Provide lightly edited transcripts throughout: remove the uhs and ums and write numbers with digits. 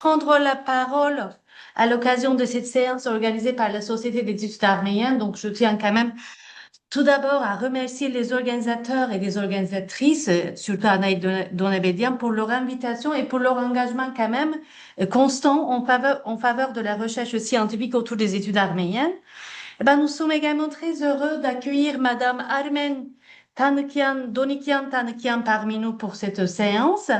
prendre la parole à l'occasion de cette séance organisée par la Société des études arméniennes. Donc, je tiens quand même tout d'abord à remercier les organisateurs et les organisatrices, surtout Anaïd Donabedian, pour leur invitation et pour leur engagement quand même constant en faveur de la recherche scientifique autour des études arméniennes. Eh ben, nous sommes également très heureux d'accueillir Madame Armen Donikian Tanıkyan parmi nous pour cette séance.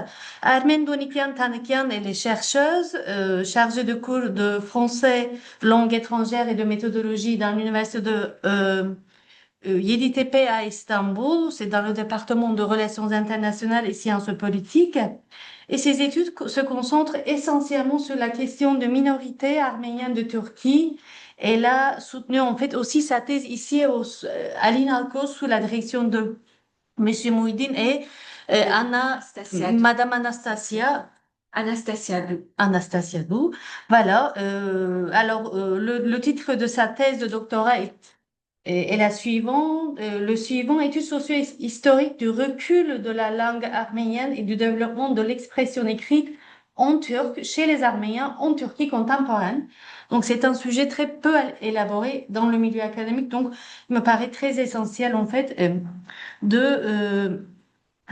Armen Donikian Tanıkyan, elle est chercheuse, chargée de cours de français, langue étrangère et de méthodologie dans l'université de Yeditepe à Istanbul. C'est dans le département de relations internationales et sciences politiques. Et ses études se concentrent essentiellement sur la question de minorités arméniennes de Turquie. Elle a soutenu en fait aussi sa thèse ici à l'INALCO sous la direction de Monsieur Mouhidine et Madame Anastasiadou. Voilà. Le titre de sa thèse de doctorat est le suivant, étude socio-historique du recul de la langue arménienne et du développement de l'expression écrite en turc chez les Arméniens en Turquie contemporaine. Donc, c'est un sujet très peu élaboré dans le milieu académique. Donc, il me paraît très essentiel, en fait, de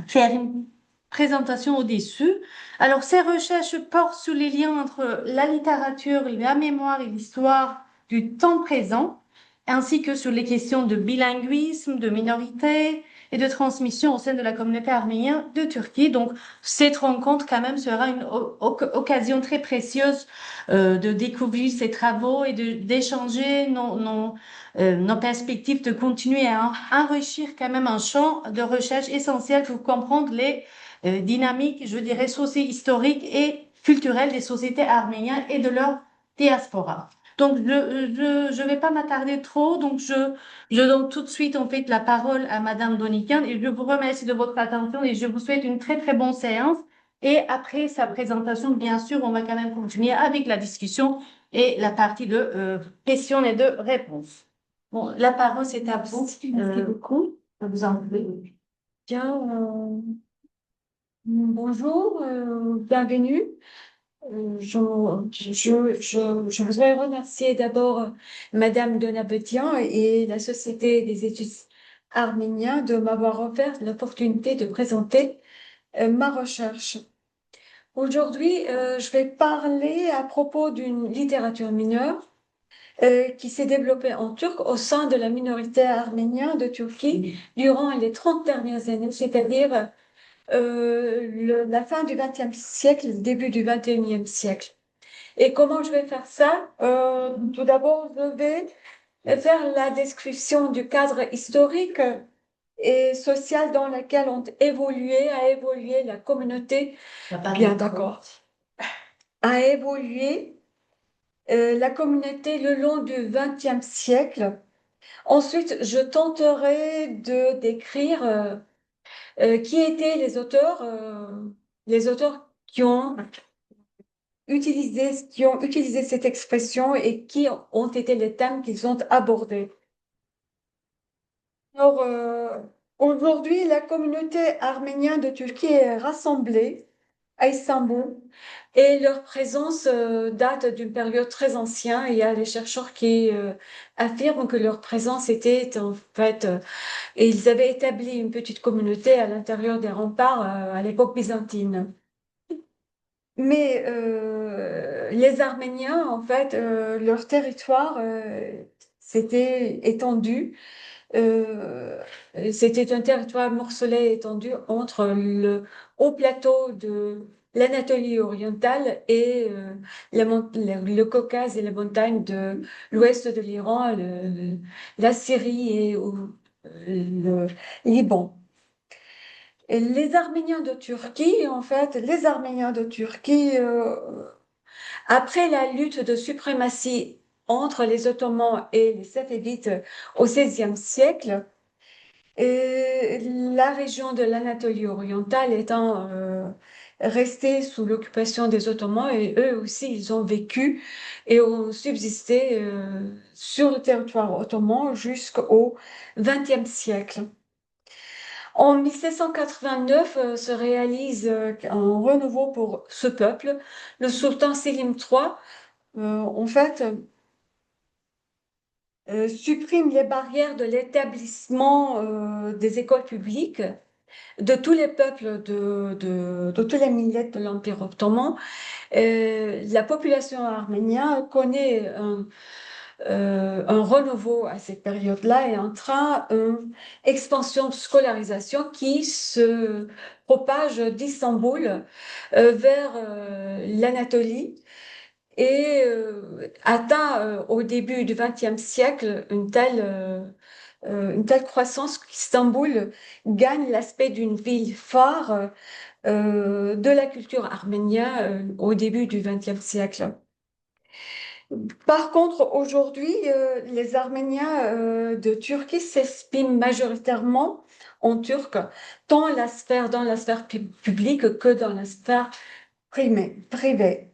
faire une présentation au-dessus. Alors, ces recherches portent sur les liens entre la littérature, la mémoire et l'histoire du temps présent, ainsi que sur les questions de bilinguisme, de minorité et de transmission au sein de la communauté arménienne de Turquie. Donc, cette rencontre, quand même, sera une occasion très précieuse de découvrir ces travaux et d'échanger nos perspectives, de continuer à enrichir quand même un champ de recherche essentiel pour comprendre les dynamiques, je dirais, socio-historiques et culturelles des sociétés arméniennes et de leur diaspora. Donc, je vais pas m'attarder trop. Donc, je donne tout de suite, en fait, la parole à Madame Donikian et je vous remercie de votre attention et je vous souhaite une très, très bonne séance. Et après sa présentation, bien sûr, on va quand même continuer avec la discussion et la partie de questions et de réponses. Bon, la parole, c'est à vous. Merci beaucoup. Je vous en prie. Bien, bonjour, bienvenue. Je voudrais remercier d'abord Madame Donabetian et la Société des études arméniens de m'avoir offert l'opportunité de présenter ma recherche. Aujourd'hui, je vais parler à propos d'une littérature mineure qui s'est développée en turc au sein de la minorité arménienne de Turquie durant les 30 dernières années, c'est-à-dire la fin du XXe siècle, le début du XXIe siècle. Et comment je vais faire ça? Tout d'abord, je vais faire la description du cadre historique et social dans lequel a évolué la communauté. Bien, d'accord. A évolué la communauté le long du XXe siècle. Ensuite, je tenterai de décrire qui étaient les auteurs qui ont utilisé cette expression et qui ont été les thèmes qu'ils ont abordés. Alors, aujourd'hui, la communauté arménienne de Turquie est rassemblée à Istanbul et leur présence date d'une période très ancienne. Il y a les chercheurs qui affirment que leur présence était en fait, et ils avaient établi une petite communauté à l'intérieur des remparts à l'époque byzantine. Mais les Arméniens, en fait, leur territoire s'était étendu. euh, C'était un territoire morcelé et étendu entre le haut plateau de l'Anatolie orientale et le Caucase et les montagnes de l'ouest de l'Iran, la Syrie et le Liban. Et les Arméniens de Turquie, en fait, les Arméniens de Turquie, après la lutte de suprématie entre les Ottomans et les Safavides au XVIe siècle, et la région de l'Anatolie orientale étant restée sous l'occupation des Ottomans, et eux aussi, ils ont vécu et ont subsisté sur le territoire ottoman jusqu'au XXe siècle. En 1789 se réalise un renouveau pour ce peuple. Le sultan Sélim III, en fait, supprime les barrières de l'établissement des écoles publiques de tous les peuples, de tous les millénaires de l'Empire ottoman. La population arménienne connaît un renouveau à cette période-là et un train, une expansion de scolarisation qui se propage d'Istanbul vers l'Anatolie et atteint au début du XXe siècle une telle croissance qu'Istanbul gagne l'aspect d'une ville phare de la culture arménienne au début du XXe siècle. Par contre, aujourd'hui, les Arméniens de Turquie s'expriment majoritairement en turc, tant dans la sphère publique que dans la sphère privée.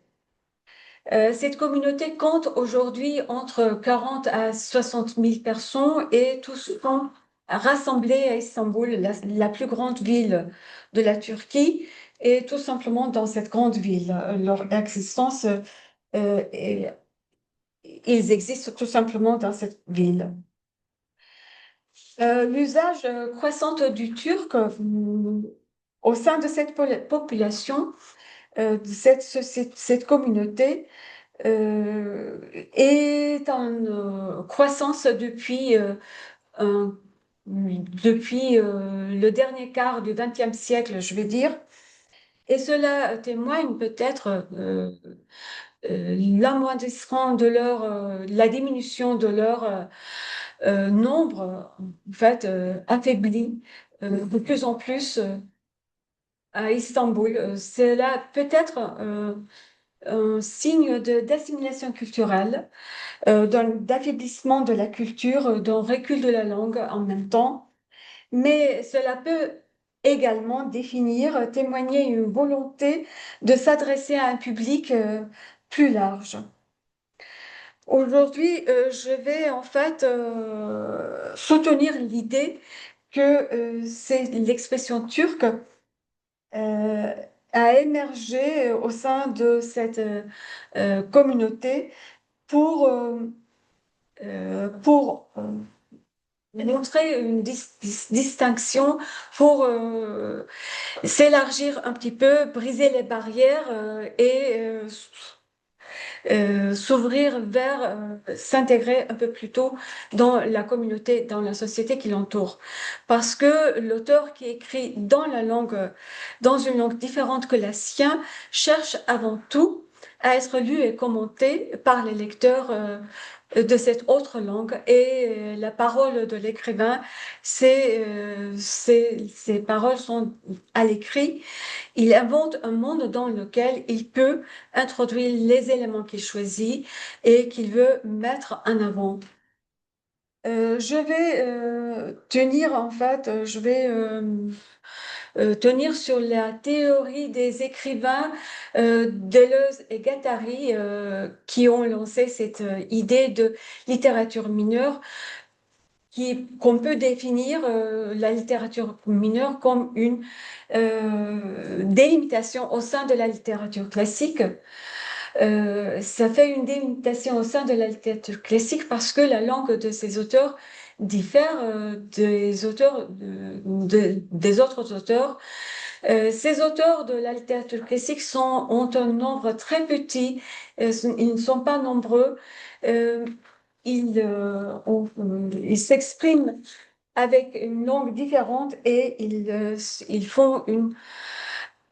Cette communauté compte aujourd'hui entre 40 à 60 000 personnes et tous sont rassemblés à Istanbul, la plus grande ville de la Turquie, et tout simplement dans cette grande ville. Leur existence, est- ils existent tout simplement dans cette ville. L'usage croissant du turc au sein de cette population, de cette communauté, est en croissance depuis le dernier quart du XXe siècle, je vais dire. Et cela témoigne peut-être l'amoindrissement de la diminution de leur nombre, en fait, affaibli de plus en plus à Istanbul. C'est là peut-être un signe d'assimilation culturelle, d'affaiblissement de la culture, d'un recul de la langue en même temps. Mais cela peut également témoigner une volonté de s'adresser à un public plus large. Aujourd'hui, je vais en fait soutenir l'idée que c'est l'expression turque euh, a émergé au sein de cette communauté pour, pour montrer une distinction, pour s'élargir un petit peu, briser les barrières et s'ouvrir vers s'intégrer un peu plus tôt dans la communauté, dans la société qui l'entoure. Parce que l'auteur qui écrit dans une langue différente que la sienne, cherche avant tout à être lu et commenté par les lecteurs de cette autre langue et la parole de l'écrivain, ces paroles sont à l'écrit. Il invente un monde dans lequel il peut introduire les éléments qu'il choisit et qu'il veut mettre en avant. Je vais tenir en fait, je vais tenir sur la théorie des écrivains Deleuze et Guattari qui ont lancé cette idée de littérature mineure qu'on peut définir la littérature mineure comme une délimitation au sein de la littérature classique. Ça fait une délimitation au sein de la littérature classique parce que la langue de ces auteurs diffère des des autres auteurs. Ces auteurs de la littérature classique ont un nombre très petit, ils ne sont pas nombreux. Euh, ils s'expriment avec une langue différente et ils font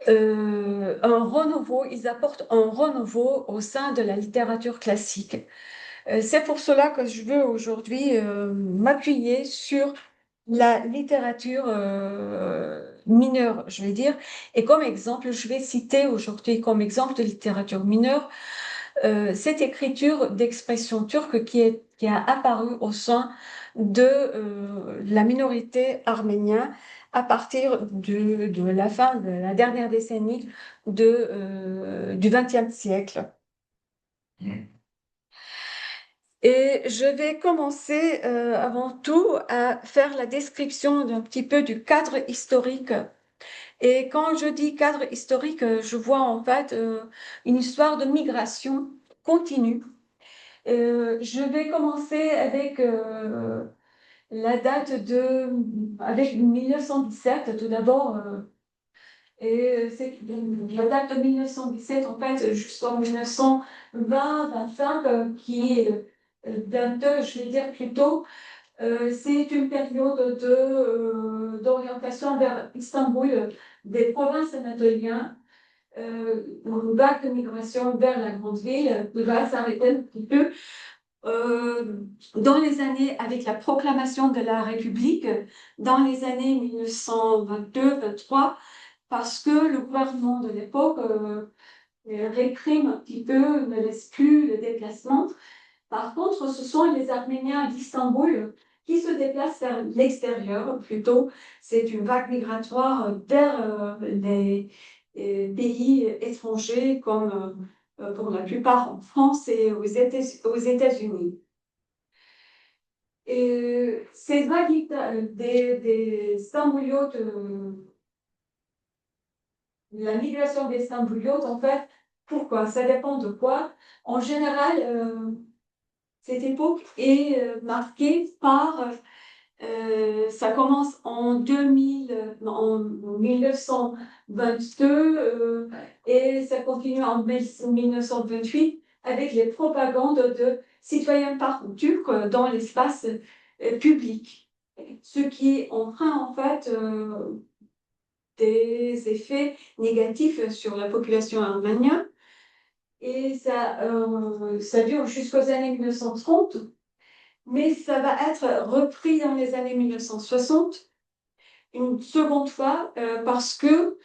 un renouveau, ils apportent un renouveau au sein de la littérature classique. C'est pour cela que je veux aujourd'hui m'appuyer sur la littérature mineure, je vais dire. Et comme exemple, je vais citer aujourd'hui comme exemple de littérature mineure cette écriture d'expression turque qui a apparu au sein de la minorité arménienne à partir de la fin de la dernière décennie du XXe siècle. Et je vais commencer avant tout à faire la description d'un petit peu du cadre historique. Et quand je dis cadre historique, je vois en fait une histoire de migration continue. Je vais commencer avec la date avec 1917 tout d'abord. C'est la date de 1917 en fait jusqu'en 1920-25 qui est je vais dire plutôt, c'est une période d'orientation vers Istanbul des provinces anatoliennes, une vague de migration vers la grande ville qui va s'arrêter un petit peu dans les années, avec la proclamation de la République, dans les années 1922-23, parce que le gouvernement de l'époque réprime un petit peu, ne laisse plus le déplacement. Par contre, ce sont les Arméniens d'Istanbul qui se déplacent vers l'extérieur. Plutôt, c'est une vague migratoire vers les pays étrangers, comme pour la plupart en France et aux États-Unis. Et ces vagues des Stambouliotes, la migration des Stambouliotes, en fait, pourquoi? Ça dépend de quoi. En général, cette époque est marquée par ça commence en 1922 et ça continue en 1928 avec les propagandes de citoyens turcs dans l'espace public. Ce qui entraîne en fait des effets négatifs sur la population arménienne. Et ça dure jusqu'aux années 1930. Mais ça va être repris dans les années 1960, une seconde fois, parce que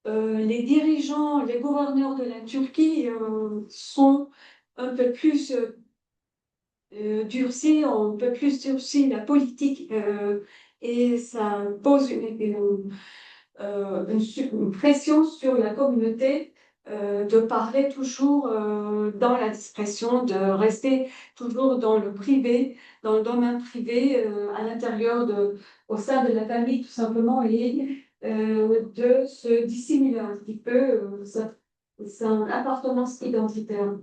les dirigeants, les gouverneurs de la Turquie sont un peu plus durcis, ont un peu plus durci la politique et ça pose une pression sur la communauté de parler toujours dans la discrétion, de rester toujours dans le privé, dans le domaine privé, à l'intérieur au sein de la famille tout simplement, et de se dissimuler un petit peu son appartenance identitaire.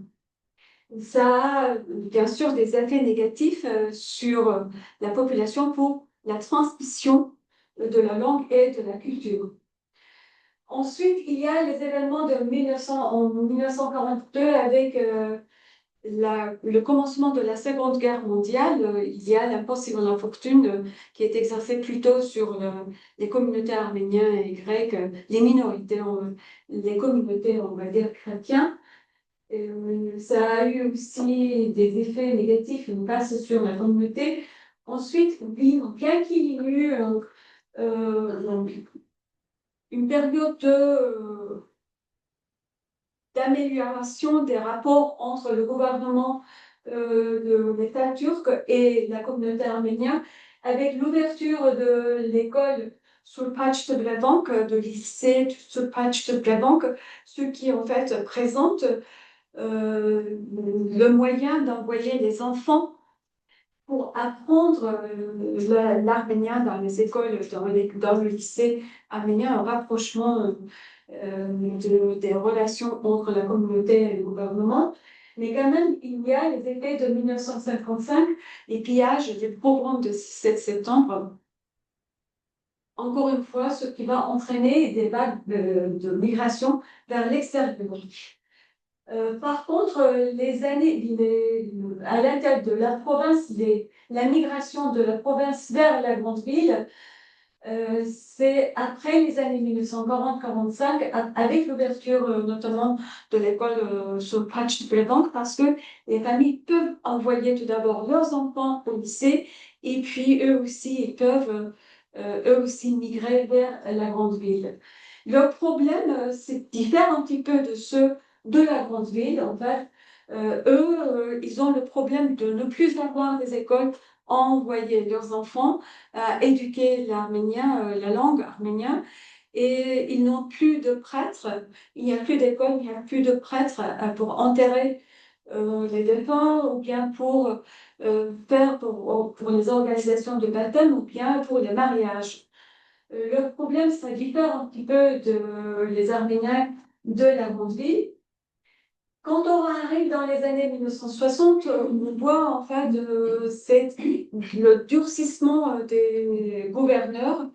Ça a bien sûr des effets négatifs sur la population pour la transmission de la langue et de la culture. Ensuite, il y a les événements de 1900, en 1942 avec le commencement de la Seconde Guerre mondiale. Il y a l'impossible infortune qui est exercée plutôt sur les communautés arméniennes et grecques, les minorités, les communautés, on va dire, chrétiennes. Ça a eu aussi des effets négatifs, une passe sur la communauté. Ensuite, bien qu'il y ait eu une période d'amélioration des rapports entre le gouvernement de l'État turc et la communauté arménienne, avec l'ouverture de l'école Sulpaç Blabank, de lycée Sulpaç Blabank, ce qui en fait présente le moyen d'envoyer les enfants pour apprendre l'arménien dans les écoles, dans le lycée arménien, un rapprochement des relations entre la communauté et le gouvernement. Mais quand même, il y a les effets de 1955, les pillages, les pogroms de 7 septembre. Encore une fois, ce qui va entraîner des vagues de migration vers l'extérieur. Par contre, à l'intérieur de la province, la migration de la province vers la grande ville, c'est après les années 1940-45, avec l'ouverture notamment de l'école sur le Patch de Blebank, parce que les familles peuvent envoyer tout d'abord leurs enfants au lycée, et puis eux aussi, ils peuvent eux aussi migrer vers la grande ville. Le problème, c'est diffère un petit peu de ceux de la grande ville. En fait, ils ont le problème de ne plus avoir des écoles à envoyer leurs enfants à éduquer l'arménien, la langue arménienne, et ils n'ont plus de prêtres. Il n'y a plus d'école, il n'y a plus de prêtres pour enterrer les défunts, ou bien faire pour les organisations de baptême, ou bien pour les mariages. Le problème, ça diffère un petit peu de les Arméniens de la Hongrie. Quand on arrive dans les années 1960, on voit en fait le durcissement des gouverneurs.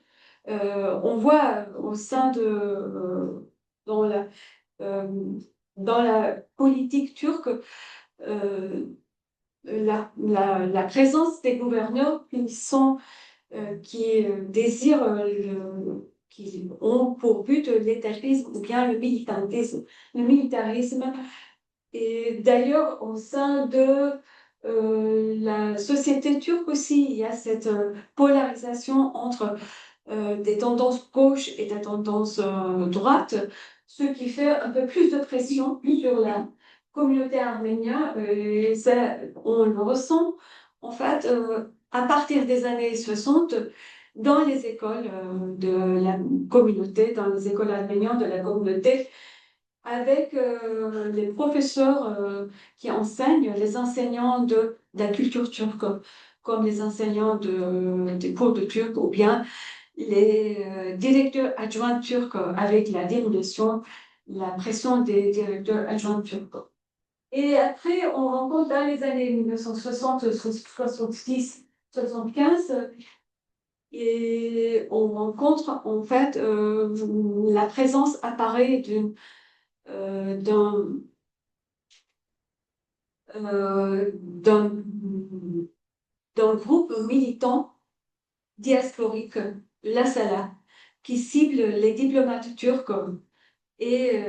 On voit au sein dans euh, dans la politique turque, euh, la présence des gouverneurs qui désirent, qui ont pour but l'étatisme ou bien le militarisme. Le militarisme. Et d'ailleurs, au sein de la société turque aussi, il y a cette polarisation entre des tendances gauche et des tendances droite, ce qui fait un peu plus de pression sur la communauté arménienne. Et ça, on le ressent en fait à partir des années 60 dans les écoles de la communauté, dans les écoles arméniennes de la communauté, avec les professeurs qui enseignent, les enseignants de la culture turque, comme les enseignants des cours de turc, ou bien les directeurs adjoints turcs avec la dévolution, la pression des directeurs adjoints turcs. Et après, on rencontre dans les années 1960, 70, 75, et on rencontre en fait la présence apparaît d'un d'un d'un groupe militant diasporique, la Sala, qui cible les diplomates turcs et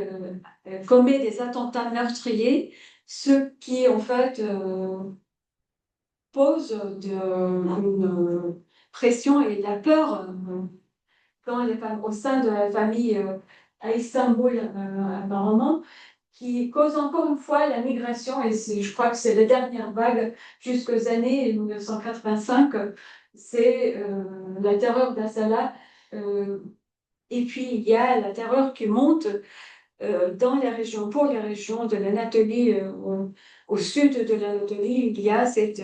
commet des attentats meurtriers, ce qui en fait pose une pression et la peur dans les femmes, au sein de la famille à Istanbul, apparemment, qui cause encore une fois la migration, et je crois que c'est la dernière vague jusqu'aux années 1985, c'est la terreur d'Assala. euh, et puis il y a la terreur qui monte dans les régions, pour les régions de l'Anatolie, au sud de l'Anatolie, il y a cette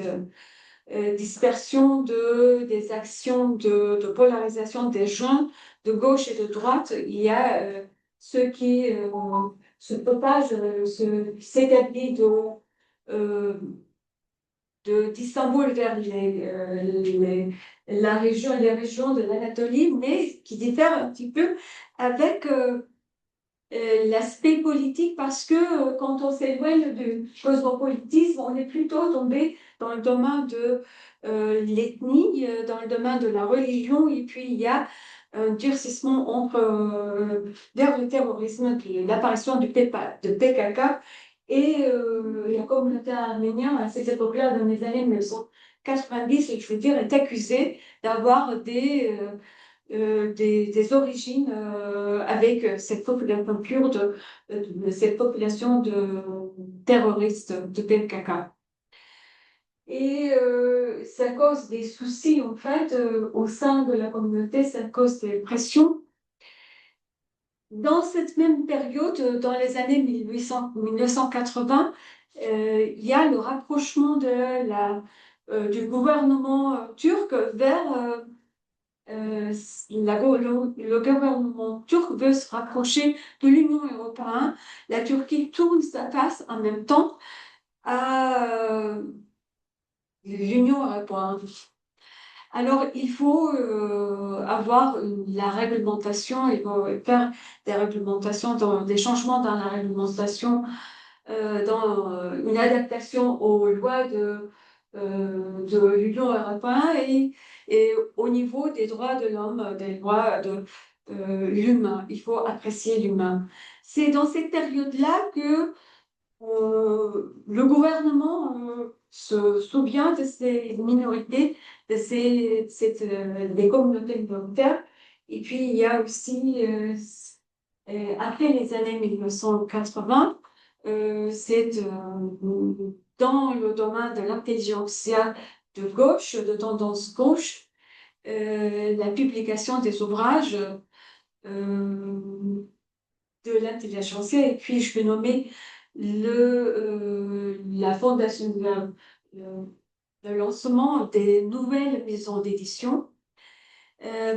dispersion des actions de polarisation des gens de gauche et de droite. Il y a ceux qui se propagent, qui s'établit euh, d'Istanbul vers les régions de l'Anatolie, mais qui diffèrent un petit peu avec l'aspect politique, parce que quand on s'éloigne du cosmopolitisme, on est plutôt tombé dans le domaine de l'ethnie, dans le domaine de la religion, et puis il y a un durcissement vers le terrorisme, l'apparition de PKK et la communauté arménienne à cette époque-là, dans les années 1990, je veux dire, est accusée d'avoir des origines avec cette population kurde, cette population de terroristes de PKK. Et ça cause des soucis, en fait, au sein de la communauté, ça cause des pressions. Dans cette même période, dans les années 1980, il y a le rapprochement du gouvernement turc vers le gouvernement turc veut se rapprocher de l'Union européenne. La Turquie tourne sa face en même temps à l'Union européenne. Alors, il faut avoir la réglementation, il faut faire des réglementations, des changements dans la réglementation, dans une adaptation aux lois de l'Union européenne et au niveau des droits de l'homme, des droits de l'humain. Il faut apprécier l'humain. C'est dans cette période-là que le gouvernement se souvient de ces minorités, des communautés minoritaires. Et puis, il y a aussi, après les années 1980, dans le domaine de l'intelligentsia de gauche, de tendance gauche, la publication des ouvrages de l'intelligentsia, et puis je vais nommer la fondation, le lancement des nouvelles maisons d'édition.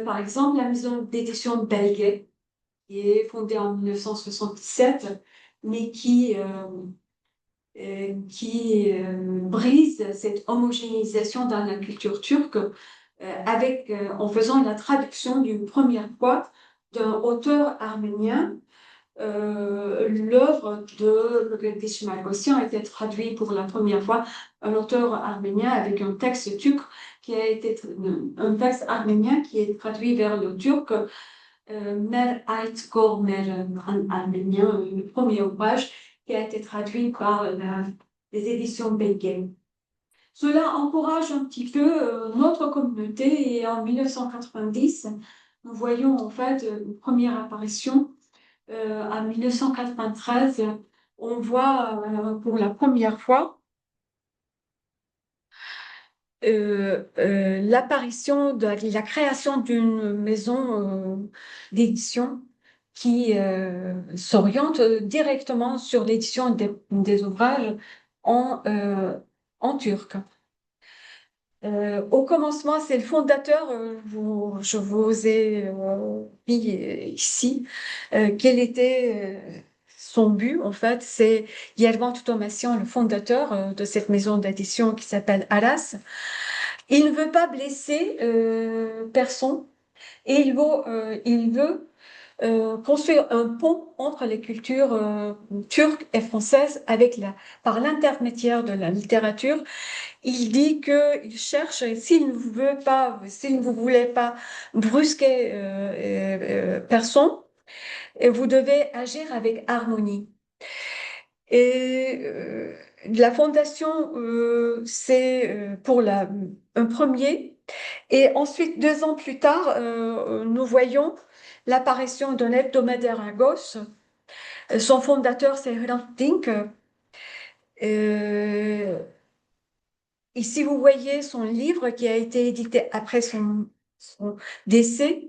Par exemple, la maison d'édition Belguet, qui est fondée en 1977, mais qui brise cette homogénéisation dans la culture turque en faisant la traduction d'une première fois d'un auteur arménien. L'œuvre de Müqaddes Margosian a été traduite pour la première fois, un auteur arménien avec un texte turc un texte arménien qui est traduit vers le turc, Mer Ait Gor Mer en arménien, le premier ouvrage qui a été traduit par les éditions Belgen. Cela encourage un petit peu notre communauté et en 1990, nous voyons en fait une première apparition. En 1993, on voit pour la première fois l'apparition de la création d'une maison d'édition qui s'oriente directement sur l'édition des ouvrages en turc. Au commencement, c'est le fondateur, je vous ai mis ici, quel était son but en fait. C'est Yervant Thomassian, le fondateur de cette maison d'édition qui s'appelle Aras. Il ne veut pas blesser personne et il veut construire un pont entre les cultures turques et françaises par l'intermédiaire de la littérature. Il dit qu'il cherche, s'il ne voulait pas brusquer personne, et vous devez agir avec harmonie. Et la fondation, c'est pour un premier. Et ensuite, 2 ans plus tard, nous voyons l'apparition d'un hebdomadaire à gauche. Son fondateur, c'est Hrant Dink. Euh, Ici, vous voyez son livre qui a été édité après son décès.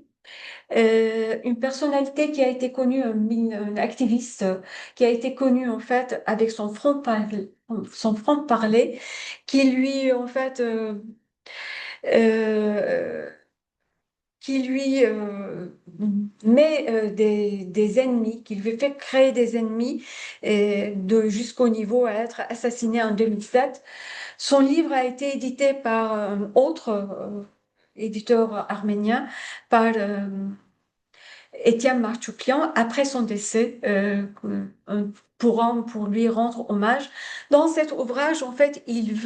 Une personnalité qui a été connue, un activiste qui a été connu en fait avec son franc-parler, qui lui en fait euh, qui lui met des ennemis, qui lui fait créer des ennemis jusqu'au niveau à être assassiné en 2007. Son livre a été édité par un autre éditeur arménien, par Étienne Marchoukian, après son décès, pour lui rendre hommage. Dans cet ouvrage, en fait, il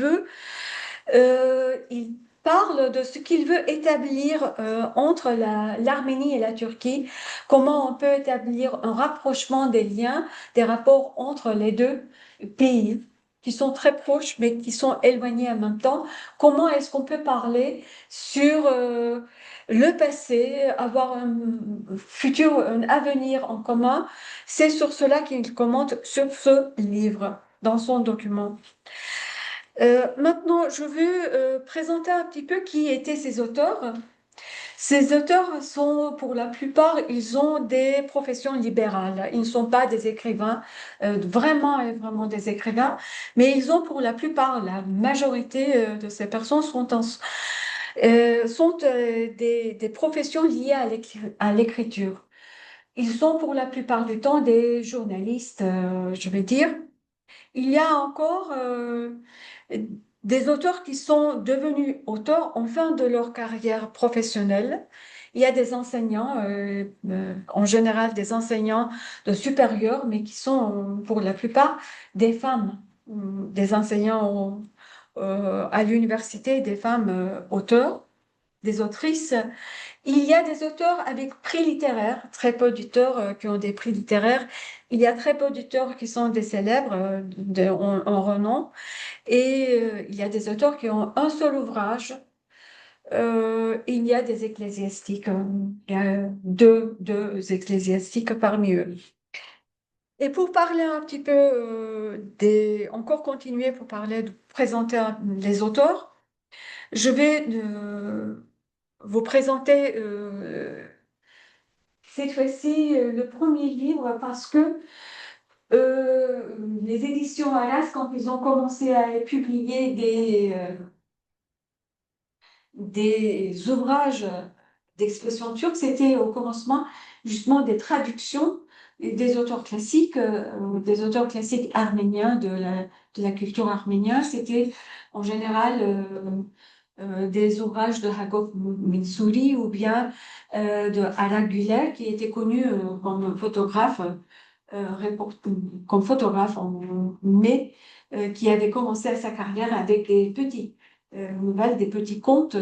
parle de ce qu'il veut établir entre l'Arménie et la Turquie, comment on peut établir un rapprochement des liens, des rapports entre les deux pays qui sont très proches mais qui sont éloignés en même temps. Comment est-ce qu'on peut parler sur le passé, avoir un futur, un avenir en commun? C'est sur cela qu'il commente sur ce livre, dans son document. Maintenant, je veux présenter un petit peu qui étaient ces auteurs. Ces auteurs sont, pour la plupart, ils ont des professions libérales. Ils ne sont pas des écrivains, vraiment et vraiment des écrivains, mais ils ont pour la plupart, la majorité de ces personnes sont des professions liées à l'écriture. Ils sont pour la plupart du temps des journalistes, je vais dire. Il y a encore des auteurs qui sont devenus auteurs en fin de leur carrière professionnelle. Il y a des enseignants, en général des enseignants de supérieur, mais qui sont pour la plupart des femmes, des enseignants à l'université, des femmes auteurs, des autrices. Il y a des auteurs avec prix littéraires, très peu d'auteurs qui ont des prix littéraires. Il y a très peu d'auteurs qui sont des célèbres, en renom. Et il y a des auteurs qui ont un seul ouvrage. Il y a des ecclésiastiques. Il y a deux ecclésiastiques parmi eux. Et pour parler un petit peu encore continuer pour parler, de présenter les auteurs, je vais vous présenter cette fois-ci le premier livre parce que Les éditions Alas, quand ils ont commencé à publier des ouvrages d'expression turque, c'était au commencement justement des traductions des auteurs classiques arméniens, de la culture arménienne. C'était en général des ouvrages de Hagop Minsouri ou bien de Ala Güler, qui était connu comme photographe, comme photographe, mais qui avait commencé sa carrière avec des petits nouvelles, des petits contes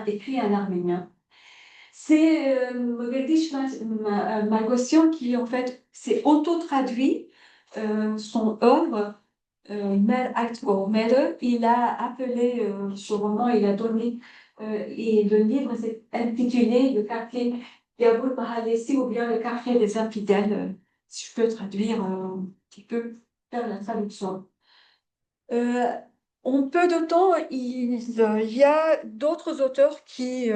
écrits en arménien. C'est Mogadish Malgossian qui, en fait, s'est auto-traduit son œuvre, Mer Aktko Mere. Il a appelé ce roman, il a donné, et le livre s'est intitulé Le quartier Yabul Mahallesi ou bien Le quartier des infidèles, si je peux traduire un petit peu, faire la traduction. Euh, En peu de temps, il y a d'autres auteurs qui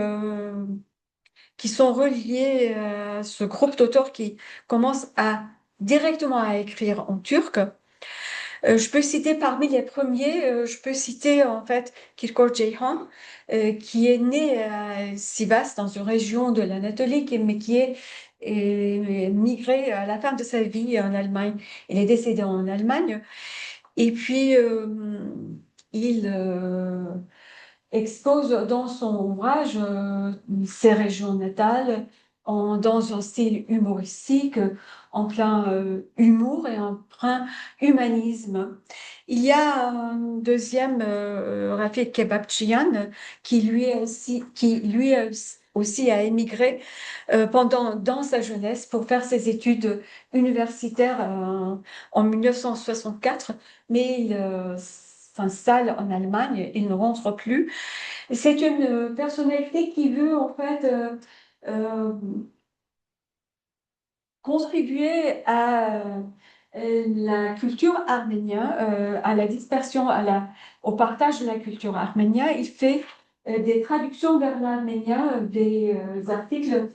sont reliés à ce groupe d'auteurs qui commencent directement à écrire en turc. Je peux citer parmi les premiers, je peux citer en fait Kirkor Ceyhan, qui est né à Sivas, dans une région de l'Anatolie, mais qui est migré à la fin de sa vie en Allemagne. Il est décédé en Allemagne. Et puis, il expose dans son ouvrage ses régions natales dans un style humoristique, en plein humour et en plein humanisme. Il y a un deuxième, Rafik Kebapchian, qui lui aussi a émigré dans sa jeunesse pour faire ses études universitaires en 1964, mais il s'installe en Allemagne, il ne rentre plus. C'est une personnalité qui veut en fait euh, contribuer à la culture arménienne, à la dispersion, au partage de la culture arménienne. Il fait des traductions vers l'arménien, des articles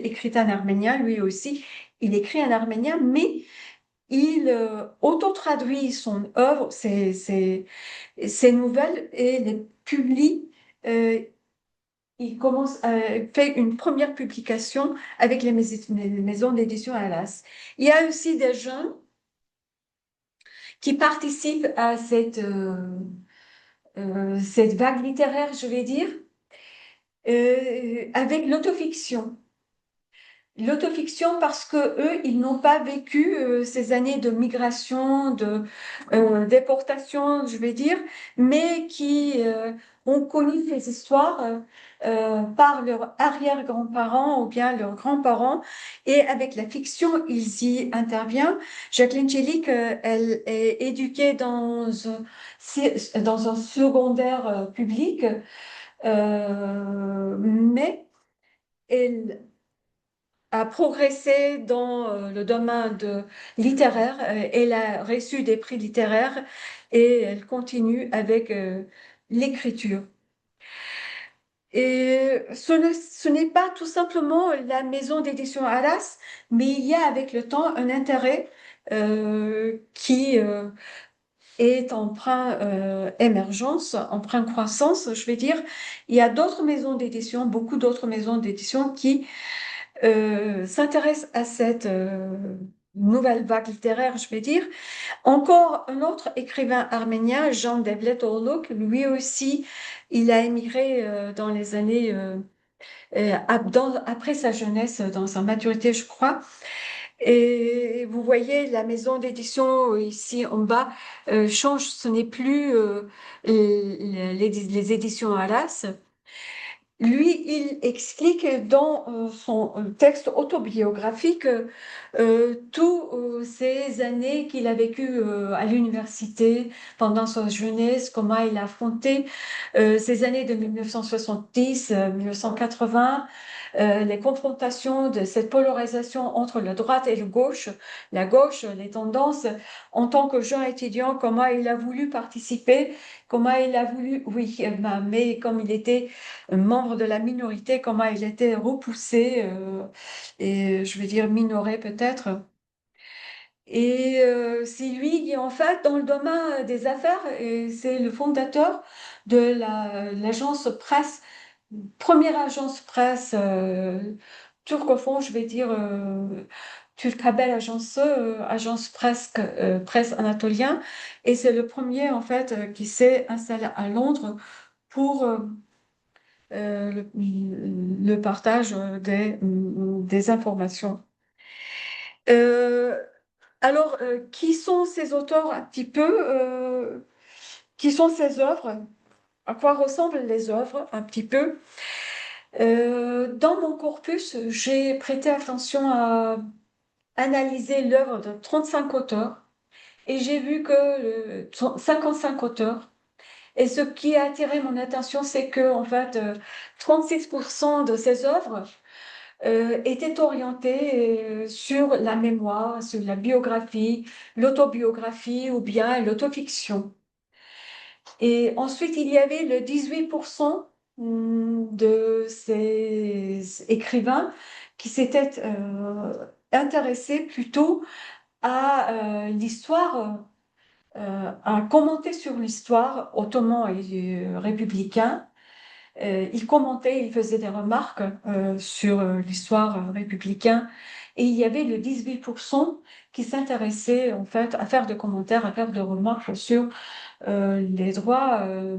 écrits en arménien, lui aussi. Il écrit en arménien, mais il auto-traduit son œuvre, ses nouvelles et les publie. euh, il fait une première publication avec les maisons d'édition Alas. Il y a aussi des jeunes qui participent à cette vague littéraire, je vais dire, avec l'autofiction. L'autofiction parce que eux, ils n'ont pas vécu ces années de migration, de déportation, je vais dire, mais qui ont connu ces histoires par leurs arrière-grands-parents ou bien leurs grands-parents. Et avec la fiction, ils y interviennent. Jacqueline Chelic, elle est éduquée dans un secondaire public, mais elle a progressé dans le domaine littéraire. Elle a reçu des prix littéraires et elle continue avec l'écriture. Et ce n'est pas tout simplement la maison d'édition Alas, mais il y a avec le temps un intérêt qui est en plein émergence, en plein croissance, je vais dire. Il y a d'autres maisons d'édition, beaucoup d'autres maisons d'édition qui s'intéresse à cette nouvelle vague littéraire, je vais dire. Encore un autre écrivain arménien, Jean Devletoğlu, lui aussi, il a émigré dans les années après sa jeunesse, dans sa maturité, je crois. Et vous voyez, la maison d'édition ici en bas change. Ce n'est plus les éditions Alas. Lui, il explique dans son texte autobiographique toutes ces années qu'il a vécues à l'université pendant sa jeunesse, comment il a affronté ces années de 1970, 1980. les confrontations de cette polarisation entre la droite et la gauche, les tendances. En tant que jeune étudiant, comment il a voulu participer, comment il a voulu, oui, mais comme il était un membre de la minorité, comment il était repoussé et je vais dire minoré peut-être. Et c'est lui qui, en fait, dans le domaine des affaires, et c'est le fondateur de l'agence presse, première agence presse turcophone, je vais dire Turkabel Agence, agence presse anatolien. Et c'est le premier, en fait, qui s'est installé à Londres pour le partage des informations. Euh, qui sont ces auteurs un petit peu qui sont ces œuvres? À quoi ressemblent les œuvres un petit peu? Dans mon corpus, j'ai prêté attention à analyser l'œuvre de 35 auteurs et j'ai vu que 55 auteurs. Et ce qui a attiré mon attention, c'est que en fait, 36% de ces œuvres était orienté sur la mémoire, sur la biographie, l'autobiographie ou bien l'autofiction. Et ensuite, il y avait le 18% de ces écrivains qui s'étaient intéressés plutôt à l'histoire, à commenter sur l'histoire ottoman et républicain. Il commentait, il faisait des remarques sur l'histoire républicaine. Et il y avait le 18% qui s'intéressait en fait à faire des commentaires, à faire des remarques sur euh, les droits, euh,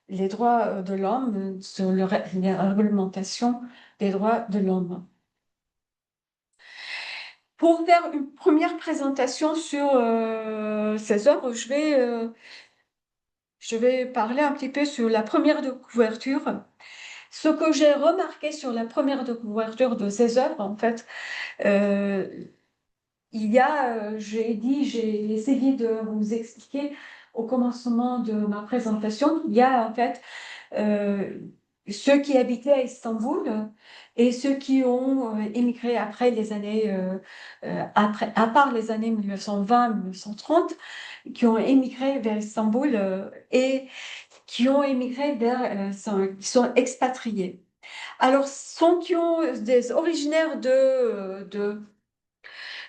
les droits de l'homme, sur la réglementation des droits de l'homme. Pour faire une première présentation sur ces œuvres, je vais parler un petit peu sur la première de couverture. Ce que j'ai remarqué sur la première de couverture de ces œuvres, en fait, euh, j'ai essayé de vous expliquer au commencement de ma présentation, il y a en fait euh, ceux qui habitaient à Istanbul et ceux qui ont émigré après les années, à part les années 1920-1930, qui ont émigré vers Istanbul et qui ont émigré qui sont expatriés. Alors, ceux qui ont des originaires de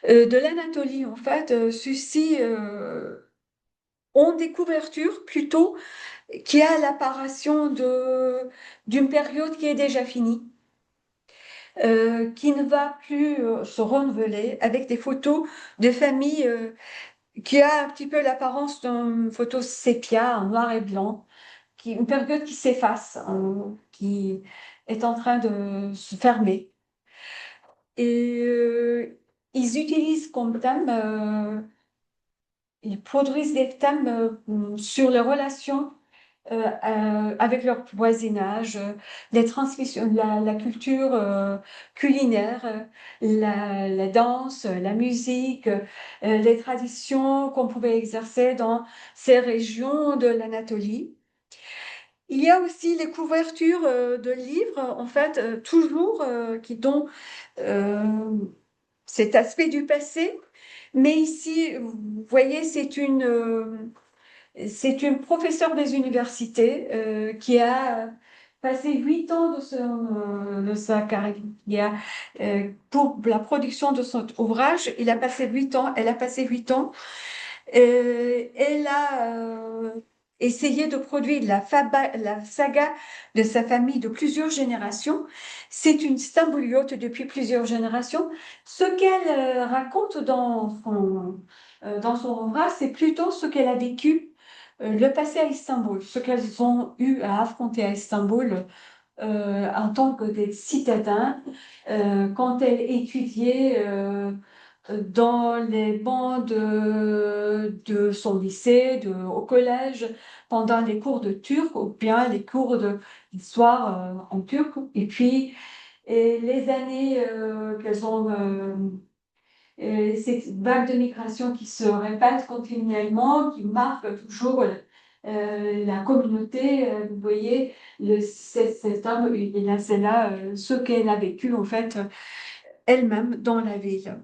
l'Anatolie, en fait, ceux-ci ont des couvertures plutôt qui a l'apparition d'une période qui est déjà finie, qui ne va plus se renouveler avec des photos de famille qui a un petit peu l'apparence d'une photo sépia en noir et blanc, une période qui s'efface, qui est en train de se fermer. Et ils utilisent comme thème, ils produisent des thèmes sur les relations avec leur voisinage, les transmissions, la culture culinaire, la danse, la musique, les traditions qu'on pouvait exercer dans ces régions de l'Anatolie. Il y a aussi les couvertures de livres, en fait, toujours qui donnent euh, cet aspect du passé. Mais ici, vous voyez, c'est une professeure des universités qui a passé 8 ans de sa carrière pour la production de son ouvrage. Elle a passé 8 ans elle a essayé de produire la saga de sa famille de plusieurs générations. C'est une stambouliote depuis plusieurs générations. Ce qu'elle raconte dans son ouvrage, c'est plutôt ce qu'elle a vécu, le passé à Istanbul, ce qu'elles ont eu à affronter à Istanbul en tant que des citadins, quand elle étudiait dans les bancs de son lycée, au collège, pendant les cours de turc ou bien les cours d'histoire en turc. Et puis, les années qu'elles ont, cette vague de migration qui se répète continuellement, qui marque toujours la communauté, vous voyez, cet homme, c'est là ce qu'elle a vécu en fait elle-même dans la ville.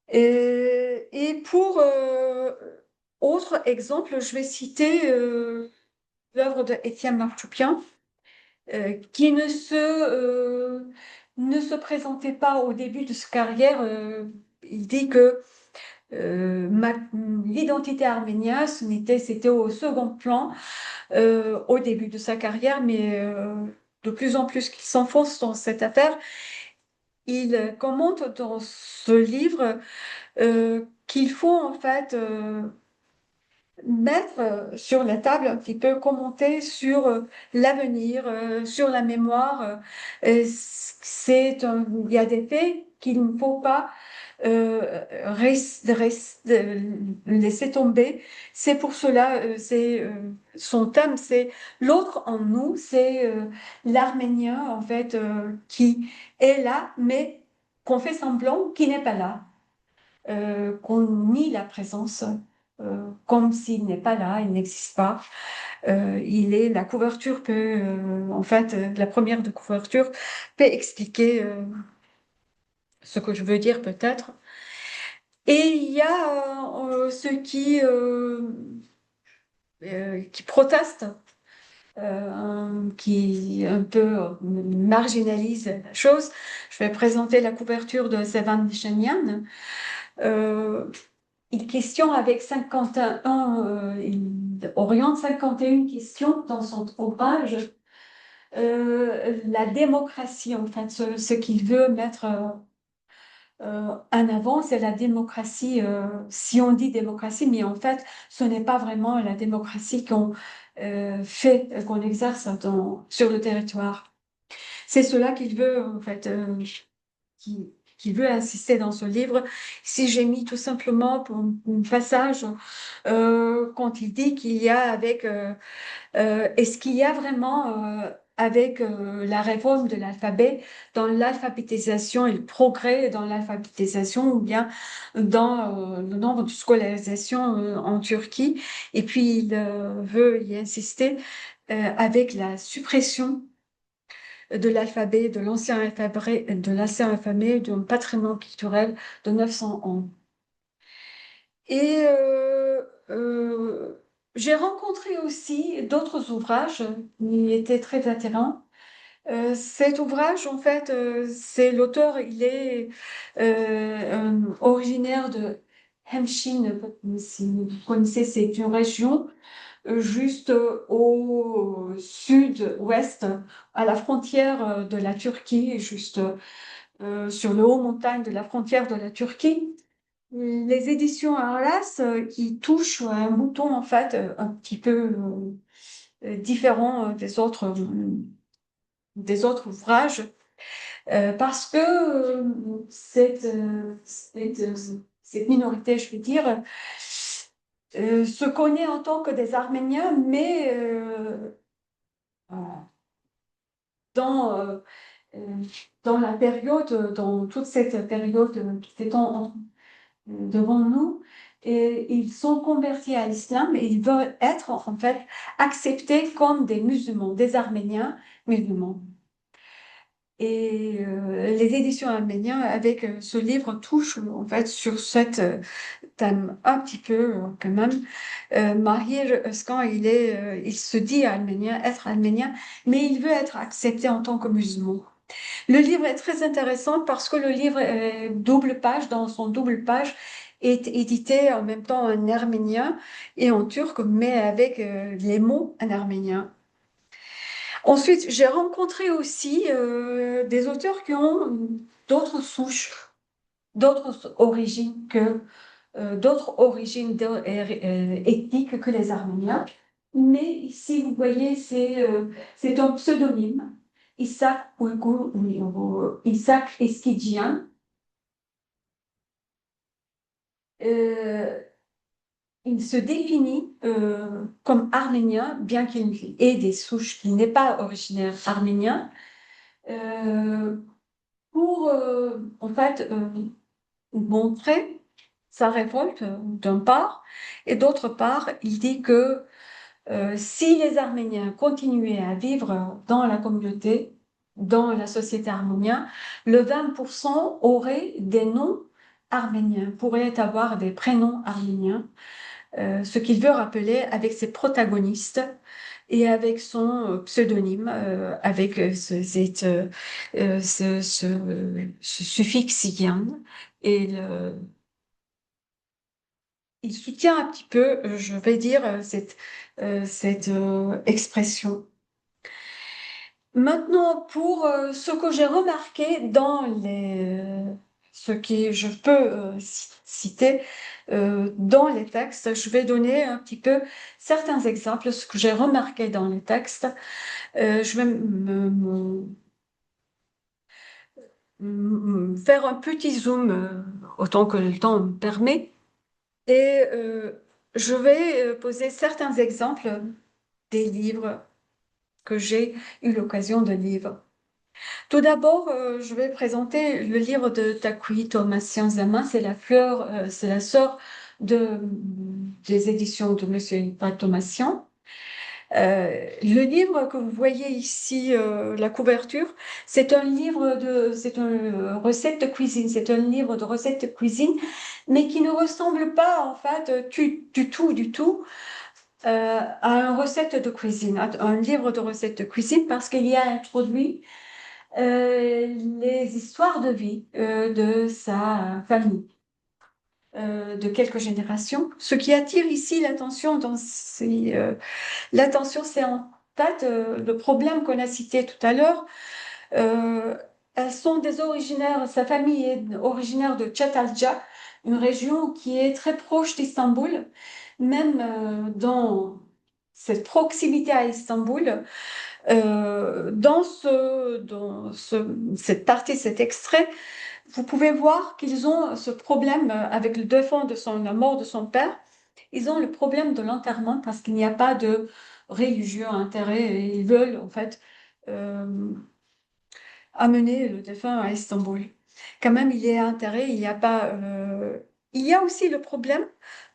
Et pour autre exemple, je vais citer l'œuvre de Étienne Marchoupian, qui ne se présentait pas au début de sa carrière. Il dit que l'identité arménienne, c'était au second plan au début de sa carrière, mais de plus en plus qu'il s'enfonce dans cette affaire, il commente dans ce livre qu'il faut en fait mettre sur la table un petit peu, commenter sur l'avenir, sur la mémoire. Il y a des faits qu'il ne faut pas laisser tomber. C'est pour cela, son thème, c'est l'autre en nous, c'est l'Arménien en fait qui est là, mais qu'on fait semblant qu'il n'est pas là, qu'on nie la présence. Comme s'il n'est pas là, il n'existe pas. La couverture peut, en fait, la première de couverture peut expliquer ce que je veux dire peut-être. Et il y a ceux qui protestent, qui un peu marginalisent la chose. Je vais présenter la couverture de Sevan Nishanian. Il questionne avec 51, il oriente 51 questions dans son ouvrage. La démocratie, en fait, ce qu'il veut mettre en avant, c'est la démocratie. Si on dit démocratie, mais en fait, ce n'est pas vraiment la démocratie qu'on exerce sur le territoire. C'est cela qu'il veut, en fait, qu'il veut insister dans ce livre. Si j'ai mis tout simplement pour un passage quand il dit qu'il y a est-ce qu'il y a vraiment avec la réforme de l'alphabet, dans l'alphabétisation et le progrès dans l'alphabétisation, ou bien dans le nombre de scolarisation en Turquie. Et puis, il veut y insister avec la suppression de l'alphabet, de l'ancien alphabet, d'un patrimoine culturel de 900 ans. Et j'ai rencontré aussi d'autres ouvrages qui étaient très attirants. Cet ouvrage, en fait, c'est l'auteur, il est originaire de Hemşin, si vous connaissez, c'est une région juste au sud-ouest, à la frontière de la Turquie, juste sur le haut montagne de la frontière de la Turquie. Les éditions Arlas qui touchent un bouton en fait un petit peu différent des autres ouvrages parce que cette minorité, je veux dire, se connaît en tant que des Arméniens, mais dans, euh, euh, dans la période, dans toute cette période qui s'étend devant nous, et ils sont convertis à l'islam et ils veulent être en fait acceptés comme des musulmans, des Arméniens musulmans. Et les éditions arméniennes avec ce livre touchent en fait sur cette thème un petit peu quand même. Mahir Özkan, il se dit arménien, être arménien, mais il veut être accepté en tant que musulman. Le livre est très intéressant parce que le livre est double page, dans son double page, est édité en même temps en arménien et en turc, mais avec les mots en arménien. Ensuite, j'ai rencontré aussi des auteurs qui ont d'autres souches, d'autres origines d'autres origines ethniques que les Arméniens. Mais ici, vous voyez, c'est un pseudonyme, Isaac Uygur ou Isaac Eskidjian. Euh, il se définit comme arménien, bien qu'il ait des souches, qu'il n'est pas originaire arménien, pour en fait montrer sa révolte d'un part, et d'autre part, il dit que si les Arméniens continuaient à vivre dans la communauté, dans la société arménienne, le 20% aurait des noms arméniens, pourrait avoir des prénoms arméniens, ce qu'il veut rappeler avec ses protagonistes et avec son pseudonyme, avec ce suffixe yen. Et il soutient un petit peu, je vais dire, cette expression. Maintenant, pour ce que j'ai remarqué dans ce que je peux citer dans les textes, je vais donner un petit peu certains exemples, ce que j'ai remarqué dans les textes. Je vais faire un petit zoom autant que le temps me permet et je vais poser certains exemples des livres que j'ai eu l'occasion de lire. Tout d'abord, je vais présenter le livre de Takui Thomasian Zama, c'est la fleur, c'est la sœur des éditions de Monsieur Ibrahim Thomasian. Le livre que vous voyez ici, la couverture, c'est une recette de cuisine, c'est un livre de recettes de cuisine, mais qui ne ressemble pas en fait du tout à une recette de cuisine, à un livre de recettes de cuisine, parce qu'il y a introduit les histoires de vie de sa famille, de quelques générations. Ce qui attire ici l'attention l'attention, c'est en fait le problème qu'on a cité tout à l'heure. Euh, Elles sont sa famille est originaire de Çatalca, une région qui est très proche d'Istanbul. Même dans cette proximité à Istanbul, cette partie, cet extrait, vous pouvez voir qu'ils ont ce problème avec le défunt la mort de son père. Ils ont le problème de l'enterrement parce qu'il n'y a pas de religieux intérêt et ils veulent en fait euh, amener le défunt à Istanbul. Quand même, il y a intérêt, il n'y a pas. Il y a aussi le problème,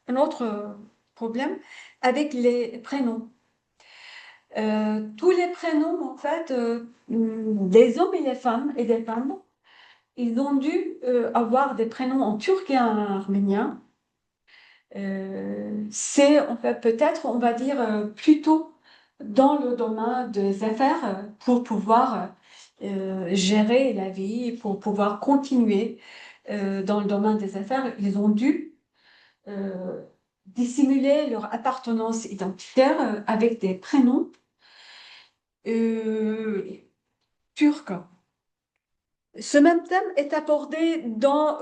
un autre problème avec les prénoms. Tous les prénoms, en fait, des hommes et des femmes ils ont dû avoir des prénoms en turc et en arménien. C'est en fait peut-être, on va dire, plutôt dans le domaine des affaires pour pouvoir gérer la vie, pour pouvoir continuer dans le domaine des affaires. Ils ont dû euh, dissimuler leur appartenance identitaire avec des prénoms euh, turcs. Ce même thème est abordé dans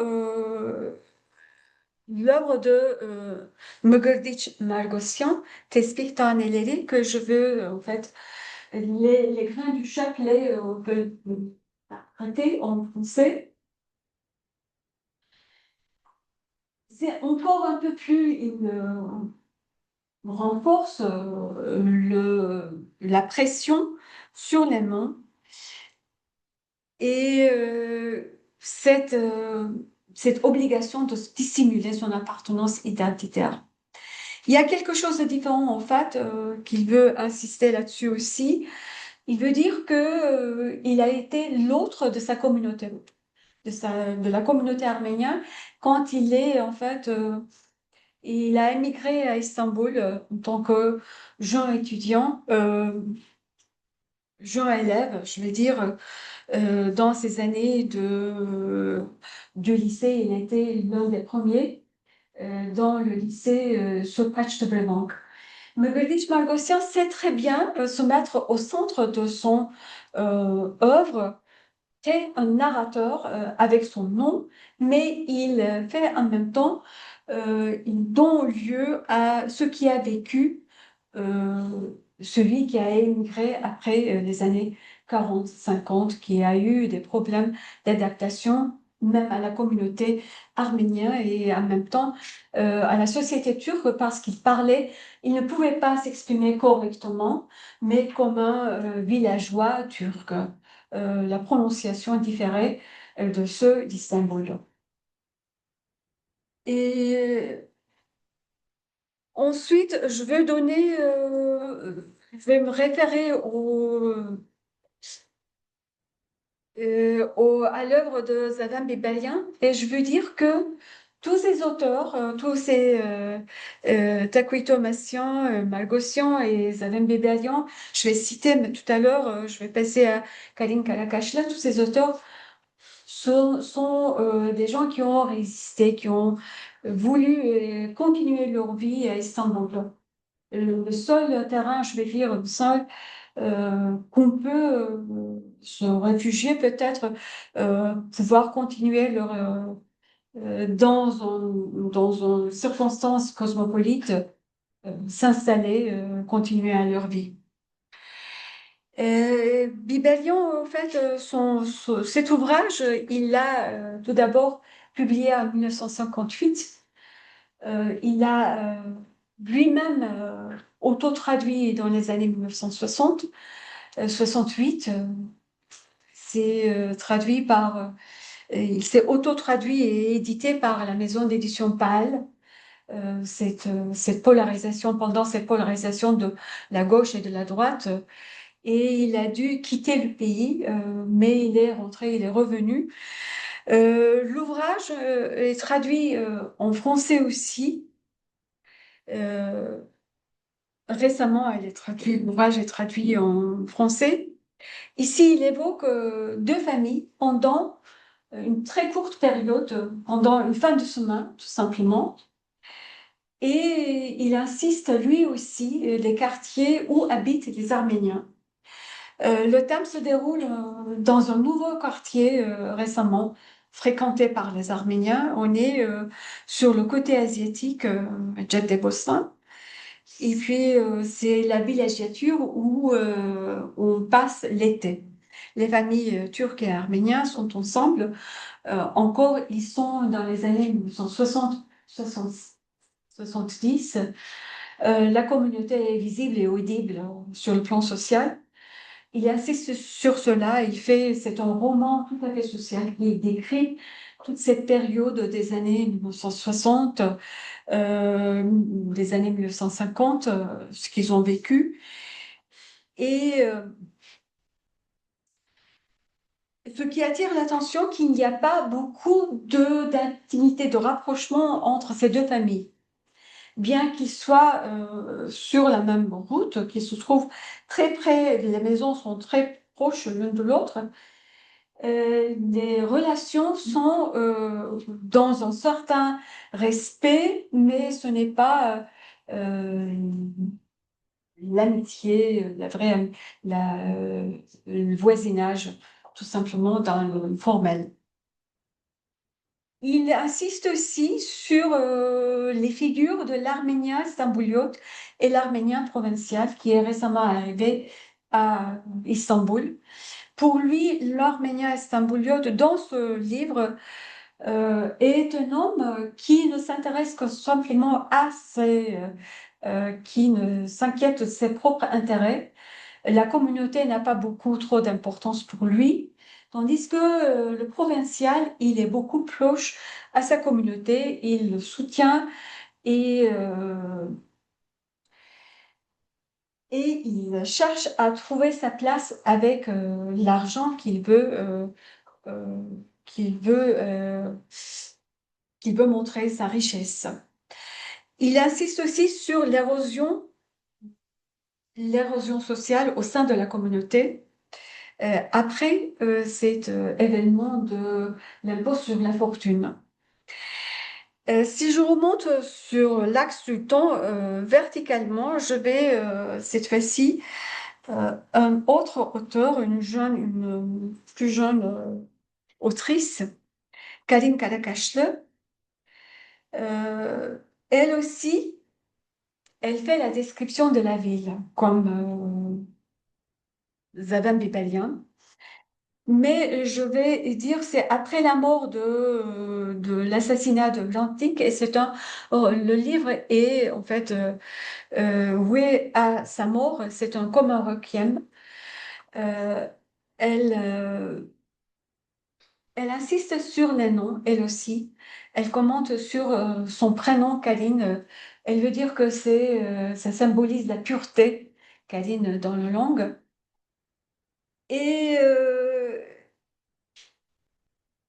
l'œuvre de Mgrdich Margosyan, Tespih Taneleri, que je veux, en fait, les grains du chapelet, on peut arrêter en français. C'est encore un peu plus, renforce la pression sur les mains et cette obligation de dissimuler son appartenance identitaire. Il y a quelque chose de différent en fait qu'il veut insister là-dessus aussi. Il veut dire que il a été l'autre de sa communauté, de la communauté arménienne quand il est en fait il a émigré à Istanbul en tant que jeune étudiant, jeune élève, je vais dire, dans ses années du lycée. Il était l'un des premiers dans le lycée Sopach de Brevank. Mgrdich Margosyan sait très bien se mettre au centre de son œuvre, est un narrateur avec son nom, mais il fait en même temps, il donne lieu à ce qui a vécu euh, celui qui a émigré après les années 40, 50, qui a eu des problèmes d'adaptation, même à la communauté arménienne et en même temps à la société turque parce qu'il parlait, il ne pouvait pas s'exprimer correctement, mais comme un villageois turc. La prononciation différait de ceux d'Istanbul. Et ensuite, je vais me référer à l'œuvre de Zadan Bibelian et je veux dire que tous ces auteurs, tous ces Takuito Thomassian, Malgossian et Zadan Bibelian, je vais citer mais tout à l'heure, je vais passer à Kalin Kalakashla, tous ces auteurs sont des gens qui ont résisté, qui ont voulu continuer leur vie à Istanbul. Le seul terrain, je vais dire, le seul qu'on peut se réfugier, peut-être pouvoir continuer dans une circonstance cosmopolite, s'installer, continuer à leur vie. Bibelian, en fait, cet ouvrage, il l'a tout d'abord publié en 1958. Il a lui-même auto-traduit dans les années 1960, 68. C'est traduit il s'est auto-traduit et édité par la maison d'édition PAL. Cette polarisation, pendant cette polarisation de la gauche et de la droite, et il a dû quitter le pays, mais il est rentré, il est revenu. L'ouvrage est traduit en français aussi. Euh, Récemment, l'ouvrage est traduit en français. Ici, il évoque deux familles pendant une très courte période, pendant une fin de semaine, tout simplement. Et il insiste lui aussi les quartiers où habitent les Arméniens. Le thème se déroule dans un nouveau quartier récemment fréquenté par les Arméniens. On est sur le côté asiatique, Djedebostan. Et puis, c'est la villégiature où on passe l'été. Les familles turques et arméniennes sont ensemble. Encore, ils sont dans les années 1960, 60, 70. La communauté est visible et audible sur le plan social. Il insiste sur cela. C'est un roman tout à fait social qui décrit toute cette période des années 1960, des années 1950, ce qu'ils ont vécu. Et ce qui attire l'attention, qu'il n'y a pas beaucoup d'intimité, de rapprochement entre ces deux familles. Bien qu'ils soient sur la même route, qu'ils se trouvent très près, les maisons sont très proches l'une de l'autre, les relations sont dans un certain respect, mais ce n'est pas l'amitié, le voisinage, tout simplement dans le formel. Il insiste aussi sur les figures de l'arménien stambouliote et l'arménien provincial qui est récemment arrivé à Istanbul. Pour lui, l'arménien stambouliote, dans ce livre, est un homme qui ne s'intéresse que simplement qui ne s'inquiète de ses propres intérêts. La communauté n'a pas beaucoup trop d'importance pour lui, tandis que le provincial, il est beaucoup proche à sa communauté, il le soutient et, euh, et il cherche à trouver sa place avec l'argent euh, qu'il veut, euh, qu'il veut montrer sa richesse. Il insiste aussi sur l'érosion sociale au sein de la communauté. Après cet événement de l'impôt sur la fortune. Si je remonte sur l'axe du temps verticalement, je vais cette fois-ci un autre auteur, une plus jeune autrice, Karin Kalakaşlı. Euh, Elle aussi, elle fait la description de la ville, comme Zavan Bibelian. Mais je vais dire, c'est après la mort de l'assassinat de Blantic, et le livre est en fait voué à sa mort, c'est un commun requiem. Euh, elle, Elle insiste sur les noms, elle aussi. Elle commente sur son prénom, Kaline. Elle veut dire que ça symbolise la pureté, Kaline, dans la langue. Et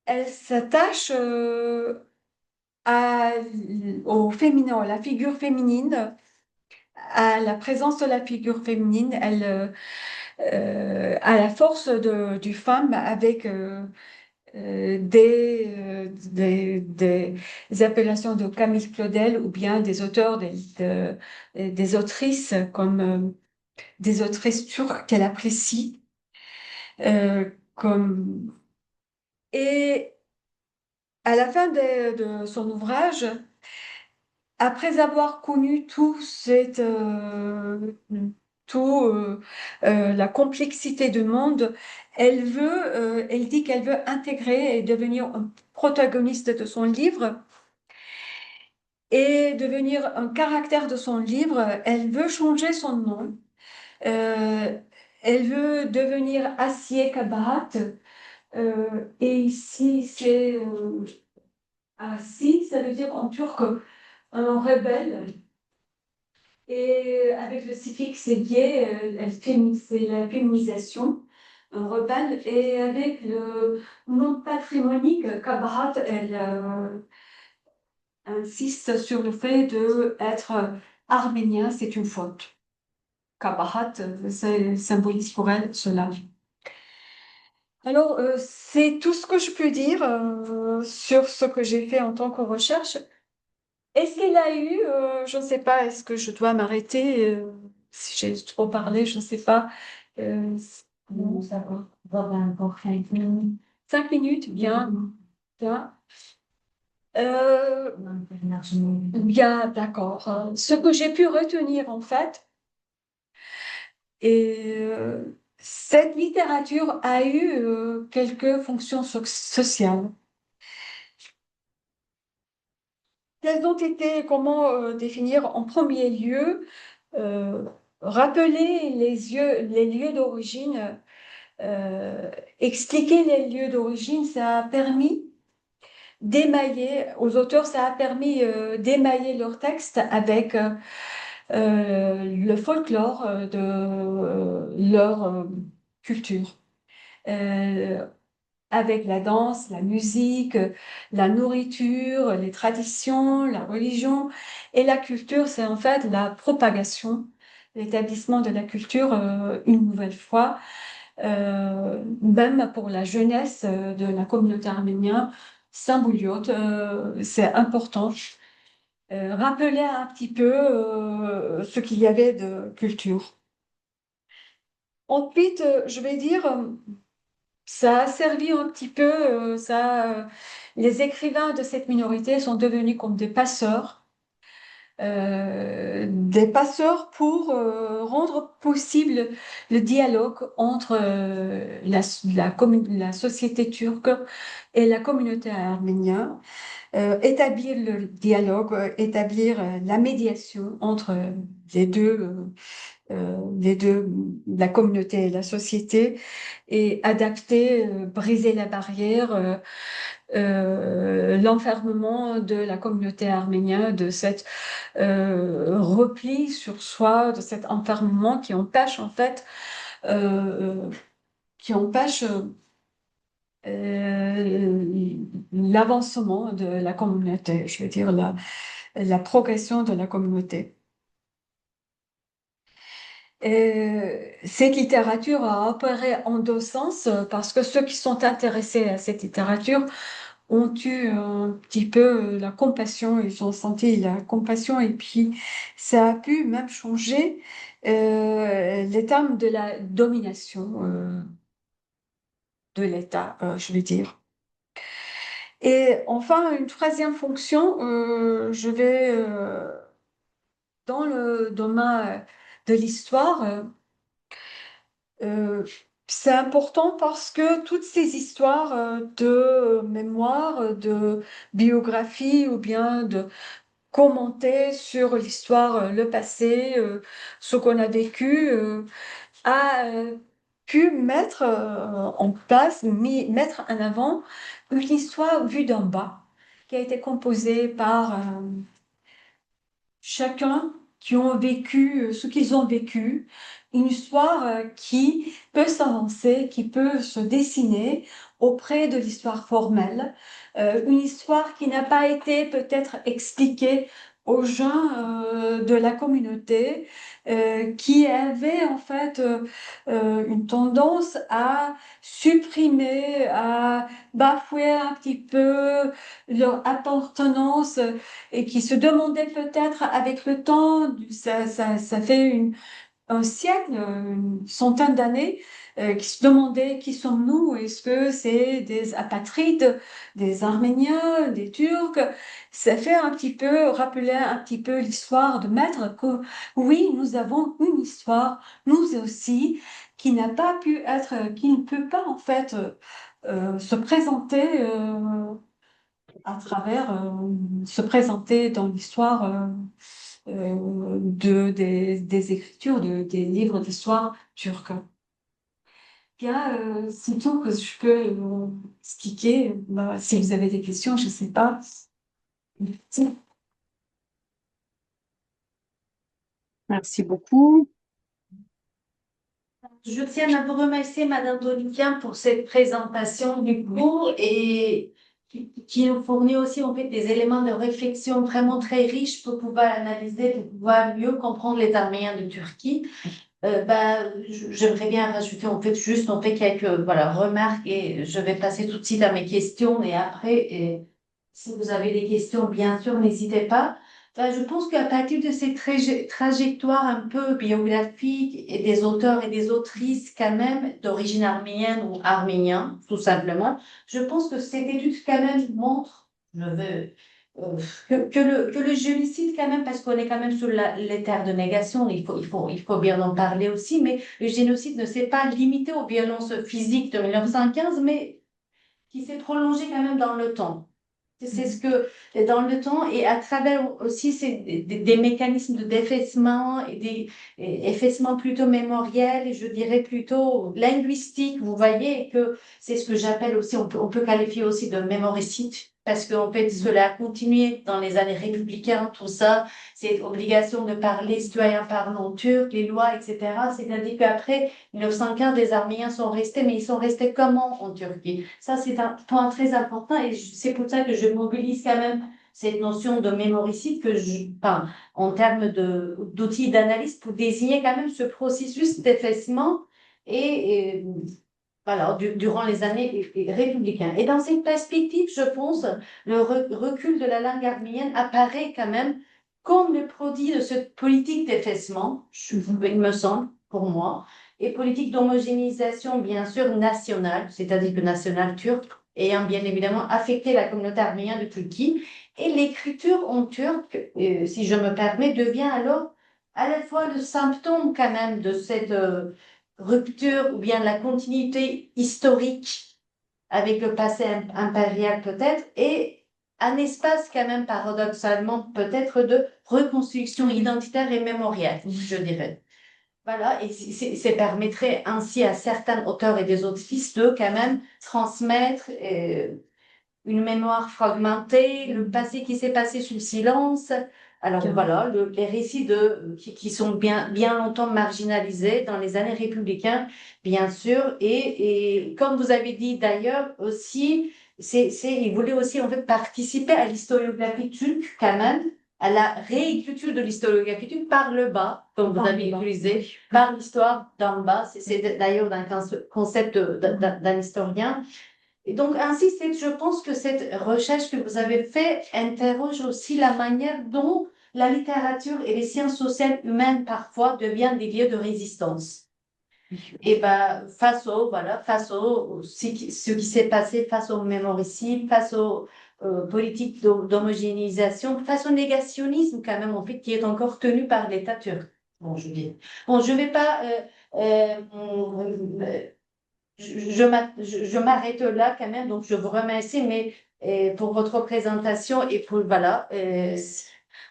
elle s'attache à, au féminin, à la figure féminine, à la présence de la figure féminine, à la force du femme avec des appellations de Camille Claudel ou bien des auteurs, des autrices comme des autrices turques qu'elle apprécie. Comme... Et à la fin de son ouvrage, après avoir connu tout, la complexité du monde, elle dit qu'elle veut intégrer et devenir un protagoniste de son livre et devenir un caractère de son livre. Elle veut changer son nom. Euh, Elle veut devenir Asiye Kabahat. Et ici, Asi, ça veut dire en turc un rebelle. Et avec le suffixe lié, c'est la féminisation, un rebelle. Et avec le nom patronymique, Kabrat, elle insiste sur le fait d'être arménien, c'est une faute. Kabrat, ça symbolise pour elle cela. Alors, c'est tout ce que je peux dire sur ce que j'ai fait en tant que recherche. Est-ce qu'il a eu, je ne sais pas, est-ce que je dois m'arrêter si j'ai trop parlé, je ne sais pas. Euh, Non, ça va encore 5 minutes. 5 minutes, bien, bien. Non, largement. Bien, d'accord. Ce que j'ai pu retenir, en fait, et cette littérature a eu quelques fonctions sociales. Quelles ont été, comment définir en premier lieu, euh, rappeler les lieux d'origine, expliquer les lieux d'origine, ça a permis d'émailler, aux auteurs, ça a permis d'émailler leur texte avec le folklore de leur culture. Euh, Avec la danse, la musique, la nourriture, les traditions, la religion et la culture, c'est en fait la propagation, l'établissement de la culture une nouvelle fois, même pour la jeunesse de la communauté arménienne, Saint-Bouliot, c'est important. Rappeler un petit peu ce qu'il y avait de culture. Ensuite, je vais dire ça a servi un petit peu, les écrivains de cette minorité sont devenus comme des passeurs pour rendre possible le dialogue entre la société turque et la communauté arménienne, établir le dialogue, établir la médiation entre les deux, la communauté et la société, et adapter, briser la barrière, l'enfermement de la communauté arménienne, de cette repli sur soi, de cet enfermement qui empêche en fait, qui empêche l'avancement de la communauté, je veux dire la progression de la communauté. Cette littérature a opéré en deux sens parce que ceux qui sont intéressés à cette littérature ont eu un petit peu la compassion, ils ont senti la compassion et puis ça a pu même changer les termes de la domination de l'État, je vais dire. Et enfin, une troisième fonction, je vais dans le domaine de l'histoire. Euh, c'est important parce que toutes ces histoires de mémoire, de biographie ou bien de commenter sur l'histoire, le passé, ce qu'on a vécu, a pu mettre en place, mettre en avant une histoire vue d'en bas, qui a été composée par chacun qui ont vécu ce qu'ils ont vécu, une histoire qui peut s'avancer, qui peut se dessiner auprès de l'histoire formelle, une histoire qui n'a pas été peut-être expliquée aux gens de la communauté, qui avait en fait une tendance à supprimer, à bafouer un petit peu leur appartenance et qui se demandaient peut-être avec le temps, ça fait un siècle, une centaine d'années, qui se demandaient qui sommes-nous? Est-ce que c'est des apatrides, des Arméniens, des Turcs? Ça fait un petit peu rappeler un petit peu l'histoire de Maître que oui, nous avons une histoire, nous aussi, qui n'a pas pu être, qui ne peut pas en fait se présenter à travers se présenter dans l'histoire des écritures, des livres d'histoire turcs. Bien, c'est tout que je peux expliquer. Bah, si vous avez des questions, je ne sais pas. Merci beaucoup. Je tiens à vous remercier, Madame Dolivian, pour cette présentation du cours et qui nous fournit aussi en fait des éléments de réflexion vraiment très riches pour pouvoir analyser, pour pouvoir mieux comprendre les Arméniens de Turquie. J'aimerais bien rajouter en fait juste en fait quelques voilà remarques et je vais passer tout de suite à mes questions et après si vous avez des questions bien sûr n'hésitez pas. Je pense qu'à partir de ces trajectoires un peu biographiques et des auteurs et des autrices quand même d'origine arménienne ou arménien tout simplement, je pense que cette étude quand même montre, je veux euh, que le génocide quand même, parce qu'on est quand même sur les terres de négation, il faut bien en parler aussi, mais le génocide ne s'est pas limité aux violences physiques de 1915, mais qui s'est prolongé quand même dans le temps. C'est ce que, dans le temps, et à travers aussi des mécanismes de d'effacement et des effacements plutôt mémoriels, et je dirais plutôt linguistiques, vous voyez, que c'est ce que j'appelle aussi, on peut qualifier aussi de mémoricide, parce qu'en fait, cela a continué dans les années républicaines, tout ça, cette obligation de parler citoyen parlant turc, les lois, etc. C'est-à-dire qu'après 1915, les Arméniens sont restés, mais ils sont restés comment en Turquie? Ça, c'est un point très important et c'est pour ça que je mobilise quand même cette notion de mémoricide enfin, en termes d'outils d'analyse pour désigner quand même ce processus d'effacement et voilà, durant les années républicaines. Et dans cette perspective, je pense, le recul de la langue arménienne apparaît quand même comme le produit de cette politique d'effacement, il me semble, pour moi, et politique d'homogénéisation, bien sûr, nationale, c'est-à-dire que nationale turque, ayant bien évidemment affecté la communauté arménienne de Turquie. Et l'écriture en turc, si je me permets, devient alors à la fois le symptôme quand même de cette rupture ou bien la continuité historique avec le passé impérial peut-être, et un espace quand même paradoxalement peut-être de reconstruction identitaire et mémorielle, je dirais. Voilà, et ça permettrait ainsi à certains auteurs et des autrices de quand même transmettre une mémoire fragmentée, le passé qui s'est passé sous le silence. Alors voilà, les récits qui sont bien longtemps marginalisés dans les années républicaines, bien sûr. Et comme vous avez dit d'ailleurs aussi, ils voulaient aussi en fait participer à l'historiographie turque quand même, à la réécriture de l'historiographie turque par le bas, comme vous avez utilisé, par l'histoire d'en bas. C'est d'ailleurs un concept d'un historien. Et donc, ainsi, je pense que cette recherche que vous avez faite interroge aussi la manière dont la littérature et les sciences sociales humaines parfois deviennent des lieux de résistance. Et ben, face ce qui s'est passé face au mémoricide, face aux politiques d'homogénéisation, face au négationnisme quand même, en fait, qui est encore tenu par l'État turc. Bon, je vais pas je m'arrête là quand même, donc je vous remercie mais, pour votre présentation et pour voilà.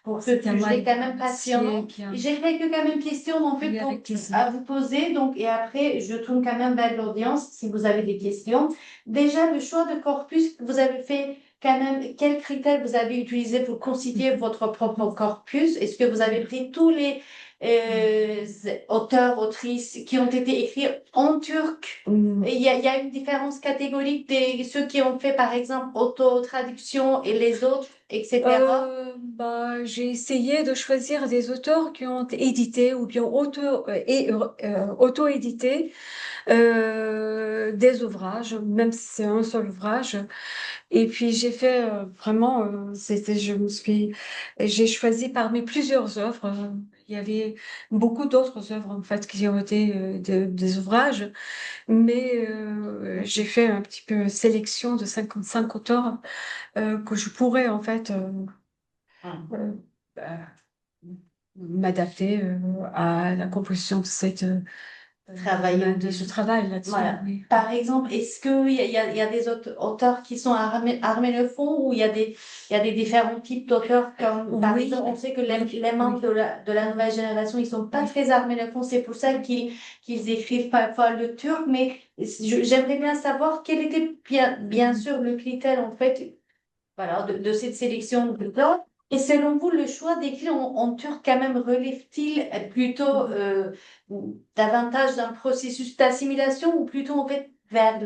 pour ce C'est à moi sujet de quand même remercier passionnant. bien. J'ai quelques quand même questions en fait Oui, avec plaisir. à vous poser, donc, et après je tourne quand même vers l'audience si vous avez des questions. Déjà, le choix de corpus que vous avez fait, quand même, quels critères vous avez utilisé pour constituer votre propre corpus? Est-ce que vous avez pris tous les euh, auteurs, autrices qui ont été écrits en turc? Il y a une différence catégorique de ceux qui ont fait, par exemple, auto-traduction et les autres, etc. J'ai essayé de choisir des auteurs qui ont édité ou bien auto-édité des ouvrages, même si c'est un seul ouvrage. Et puis j'ai fait vraiment, j'ai choisi parmi plusieurs œuvres. Il y avait beaucoup d'autres œuvres en fait qui ont été des ouvrages, mais j'ai fait un petit peu sélection de 55 auteurs que je pourrais en fait euh, bah, m'adapter à la composition de de ce travail là-dessus. Voilà. Oui. Par exemple, est-ce qu'il y a des auteurs qui sont arménophones ou il y a des différents types d'auteurs comme, par Oui, exemple, on sait que oui, les membres oui. de la nouvelle génération, ils sont pas très arménophones, c'est pour ça qu'ils écrivent parfois le turc, mais j'aimerais bien savoir quel était bien sûr le critère, en fait, voilà, de cette sélection de langues. Et selon vous, le choix d'écrire en turc quand même relève-t-il plutôt davantage d'un processus d'assimilation ou plutôt en fait vers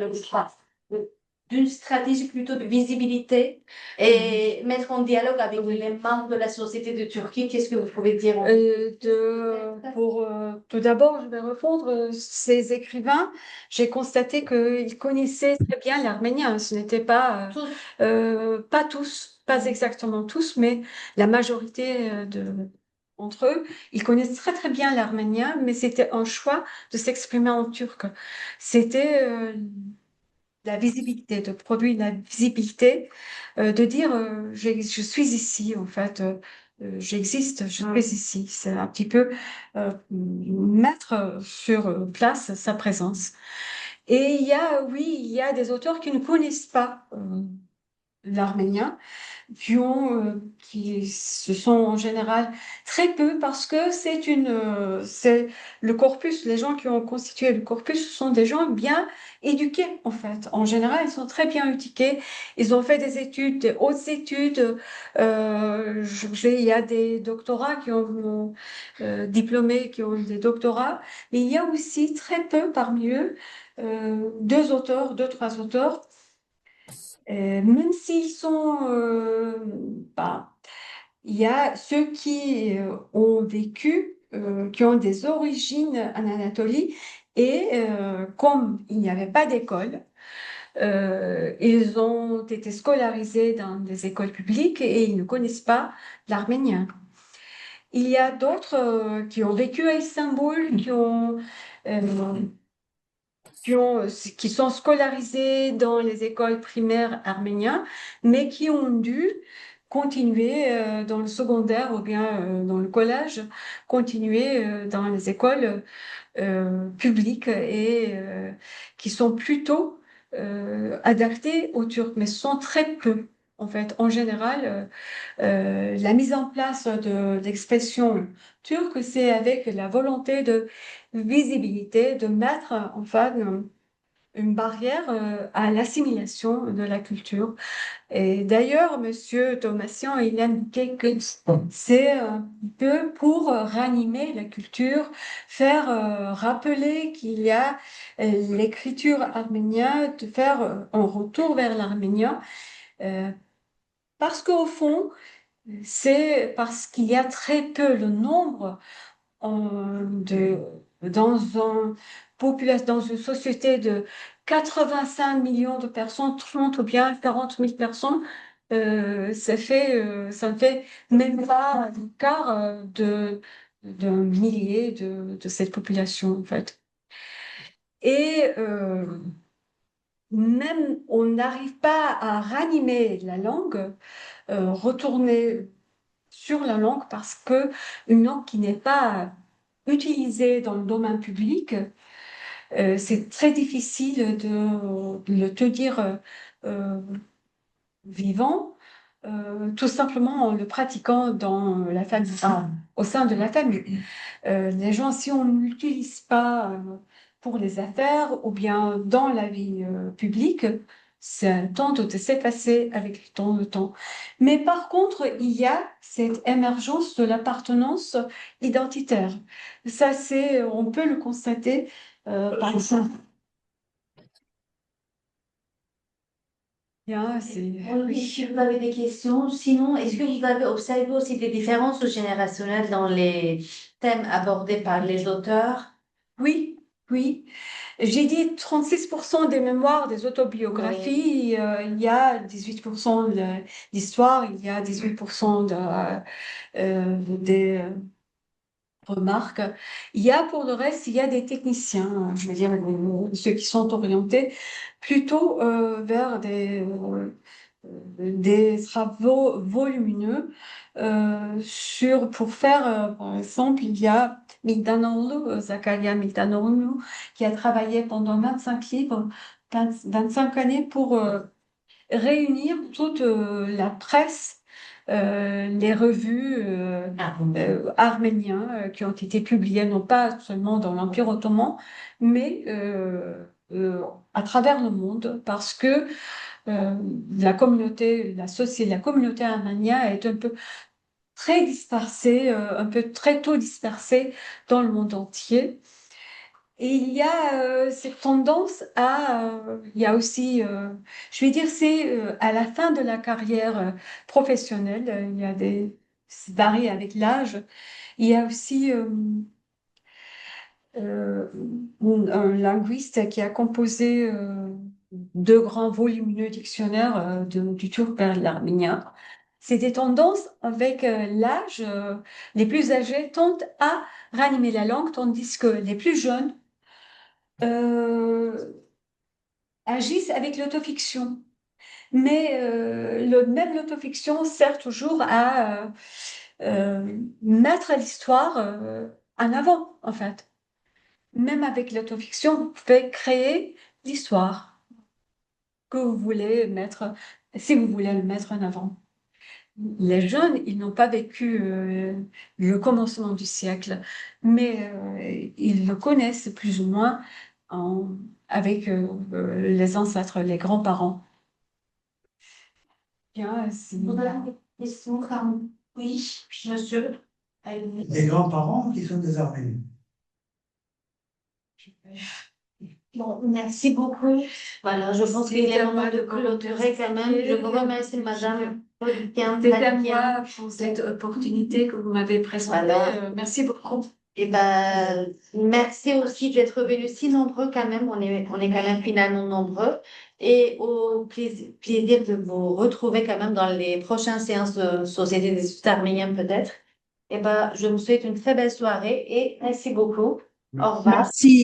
d'une stratégie plutôt de visibilité et mettre en dialogue avec les membres de la société de Turquie? Qu'est-ce que vous pouvez dire Tout d'abord, je vais répondre. Ces écrivains, j'ai constaté qu'ils connaissaient très bien l'arménien. Ce n'était pas, Tous. pas tous, pas exactement tous, mais la majorité entre eux, ils connaissent très très bien l'arménien, mais c'était un choix de s'exprimer en turc. C'était la visibilité, de produire la visibilité, de dire je suis ici en fait, j'existe, je suis ici. C'est un petit peu mettre sur place sa présence. Et oui, il y a des auteurs qui ne connaissent pas l'arménien qui se sont en général très peu parce que c'est le corpus, les gens qui ont constitué le corpus, ce sont des gens bien éduqués en fait. En général, ils sont très bien éduqués. Ils ont fait des études, des hautes études. Il y a des doctorats qui ont diplômés, qui ont des doctorats, mais il y a aussi très peu parmi eux deux, trois auteurs même s'ils sont, bah, il y a ceux qui ont vécu, qui ont des origines en Anatolie, et comme il n'y avait pas d'école, ils ont été scolarisés dans des écoles publiques et ils ne connaissent pas l'arménien. Il y a d'autres qui ont vécu à Istanbul, euh, qui sont scolarisés dans les écoles primaires arméniennes, mais qui ont dû continuer dans le secondaire ou bien dans le collège, continuer dans les écoles publiques et qui sont plutôt adaptées aux Turcs, mais sont très peu. En fait, en général, la mise en place de l'expression turque, c'est avec la volonté de visibilité, de mettre en fait une barrière à l'assimilation de la culture. Et d'ailleurs, Monsieur Thomasian, il indiquait que c'est un peu pour ranimer la culture, faire rappeler qu'il y a l'écriture arménienne, de faire un retour vers l'arménien, euh, parce qu'au fond, c'est parce qu'il y a très peu le nombre de, dans dans une société de 85 millions de personnes, 30 ou bien 40 000 personnes, ça ne fait même pas le quart d'un millier de cette population, en fait. Et même on n'arrive pas à ranimer la langue, retourner sur la langue parce que une langue qui n'est pas utilisée dans le domaine public, c'est très difficile de le tenir euh, vivant tout simplement en le pratiquant dans la famille, au sein de la famille. Les gens, si on ne l'utilise pas pour les affaires ou bien dans la vie publique, ça tente de s'effacer avec le temps. Mais par contre, il y a cette émergence de l'appartenance identitaire. Ça, on peut le constater par exemple. Bien, Oui, si vous avez des questions. Sinon, est-ce que vous avez observé aussi des différences générationnelles dans les thèmes abordés par les auteurs? Oui, oui. J'ai dit 36% des mémoires, des autobiographies, il y a 18% d'histoire, il y a 18% des remarques. Il y a pour le reste, il y a des techniciens, je veux dire, ceux qui sont orientés plutôt vers des travaux volumineux pour faire, par exemple, il y a Miltanoğlu, Zakaria Miltanoğlu, qui a travaillé pendant 25 livres, 25 années pour réunir toute la presse, les revues arméniens qui ont été publiées non pas seulement dans l'Empire ottoman, mais à travers le monde, parce que la communauté arménienne est un peu très dispersée, un peu très tôt dispersée dans le monde entier. Et il y a cette tendance il y a aussi, je vais dire, c'est à la fin de la carrière professionnelle, ça varie avec l'âge. Il y a aussi un linguiste qui a composé deux grands volumineux dictionnaires du turc vers l'arménien. C'est des tendances avec l'âge, les plus âgés tentent à ranimer la langue, tandis que les plus jeunes euh, agissent avec l'autofiction. Mais même l'autofiction sert toujours à mettre l'histoire en avant, en fait. Même avec l'autofiction, vous pouvez créer l'histoire que vous voulez mettre, si vous voulez le mettre en avant. Les jeunes, ils n'ont pas vécu le commencement du siècle, mais ils le connaissent plus ou moins avec les ancêtres, les grands-parents. Bien, Vous avez des questions, Caron? Oui, monsieur. Des grands-parents qui sont des Arméniens. Bon, merci beaucoup. Voilà, je pense qu'il est moment de clôturer quand même. Je vous remercie, madame. C'était à moi pour cette opportunité que vous m'avez présentée. Voilà. Merci beaucoup. Et ben, merci aussi d'être venus si nombreux quand même. On est quand même finalement nombreux. Et au plaisir de vous retrouver quand même dans les prochaines séances de Société des études arméniennes peut-être. Et ben, je vous souhaite une très belle soirée et merci beaucoup. Au revoir. Merci.